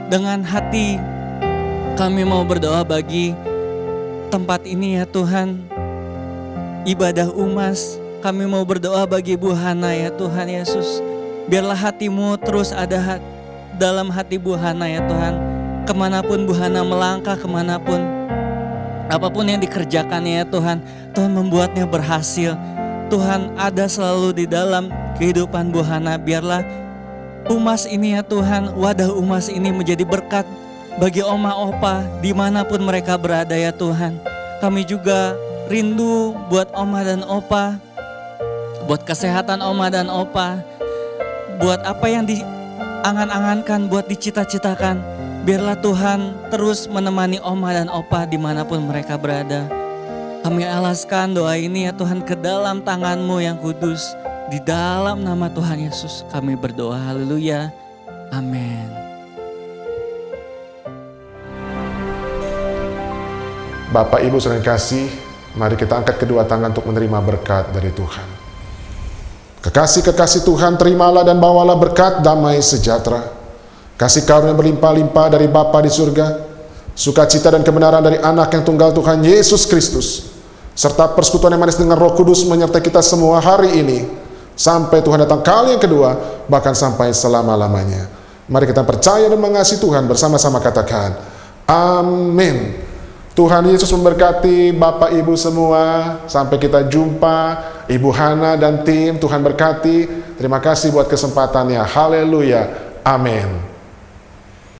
dengan hati kami mau berdoa bagi tempat ini ya Tuhan, ibadah UMAS. Kami mau berdoa bagi Bu Hana ya Tuhan Yesus. Biarlah hati-Mu terus ada dalam hati Bu Hana ya Tuhan. Kemanapun Bu Hana melangkah, kemanapun, apapun yang dikerjakannya ya Tuhan, Tuhan membuatnya berhasil. Tuhan ada selalu di dalam kehidupan Bu Hana. Biarlah UMAS ini ya Tuhan, wadah UMAS ini menjadi berkat bagi oma opa dimanapun mereka berada ya Tuhan. Kami juga rindu buat oma dan opa, buat kesehatan oma dan opa, buat apa yang diangan-angankan, buat dicita-citakan. Biarlah Tuhan terus menemani oma dan opa dimanapun mereka berada. Kami alaskan doa ini ya Tuhan ke dalam tangan-Mu yang kudus. Di dalam nama Tuhan Yesus kami berdoa, haleluya, amin. Bapak Ibu saudara kasih, mari kita angkat kedua tangan untuk menerima berkat dari Tuhan. Kekasih-kekasih Tuhan, terimalah dan bawalah berkat damai sejahtera, kasih karunia berlimpah-limpah dari Bapa di surga, sukacita dan kebenaran dari Anak yang tunggal Tuhan Yesus Kristus, serta persekutuan yang manis dengan Roh Kudus menyertai kita semua hari ini, sampai Tuhan datang kali yang kedua, bahkan sampai selama-lamanya. Mari kita percaya dan mengasihi Tuhan bersama-sama, katakan amin. Tuhan Yesus memberkati Bapak Ibu semua. Sampai kita jumpa, Ibu Hana dan tim, Tuhan berkati. Terima kasih buat kesempatannya. Haleluya. Amin.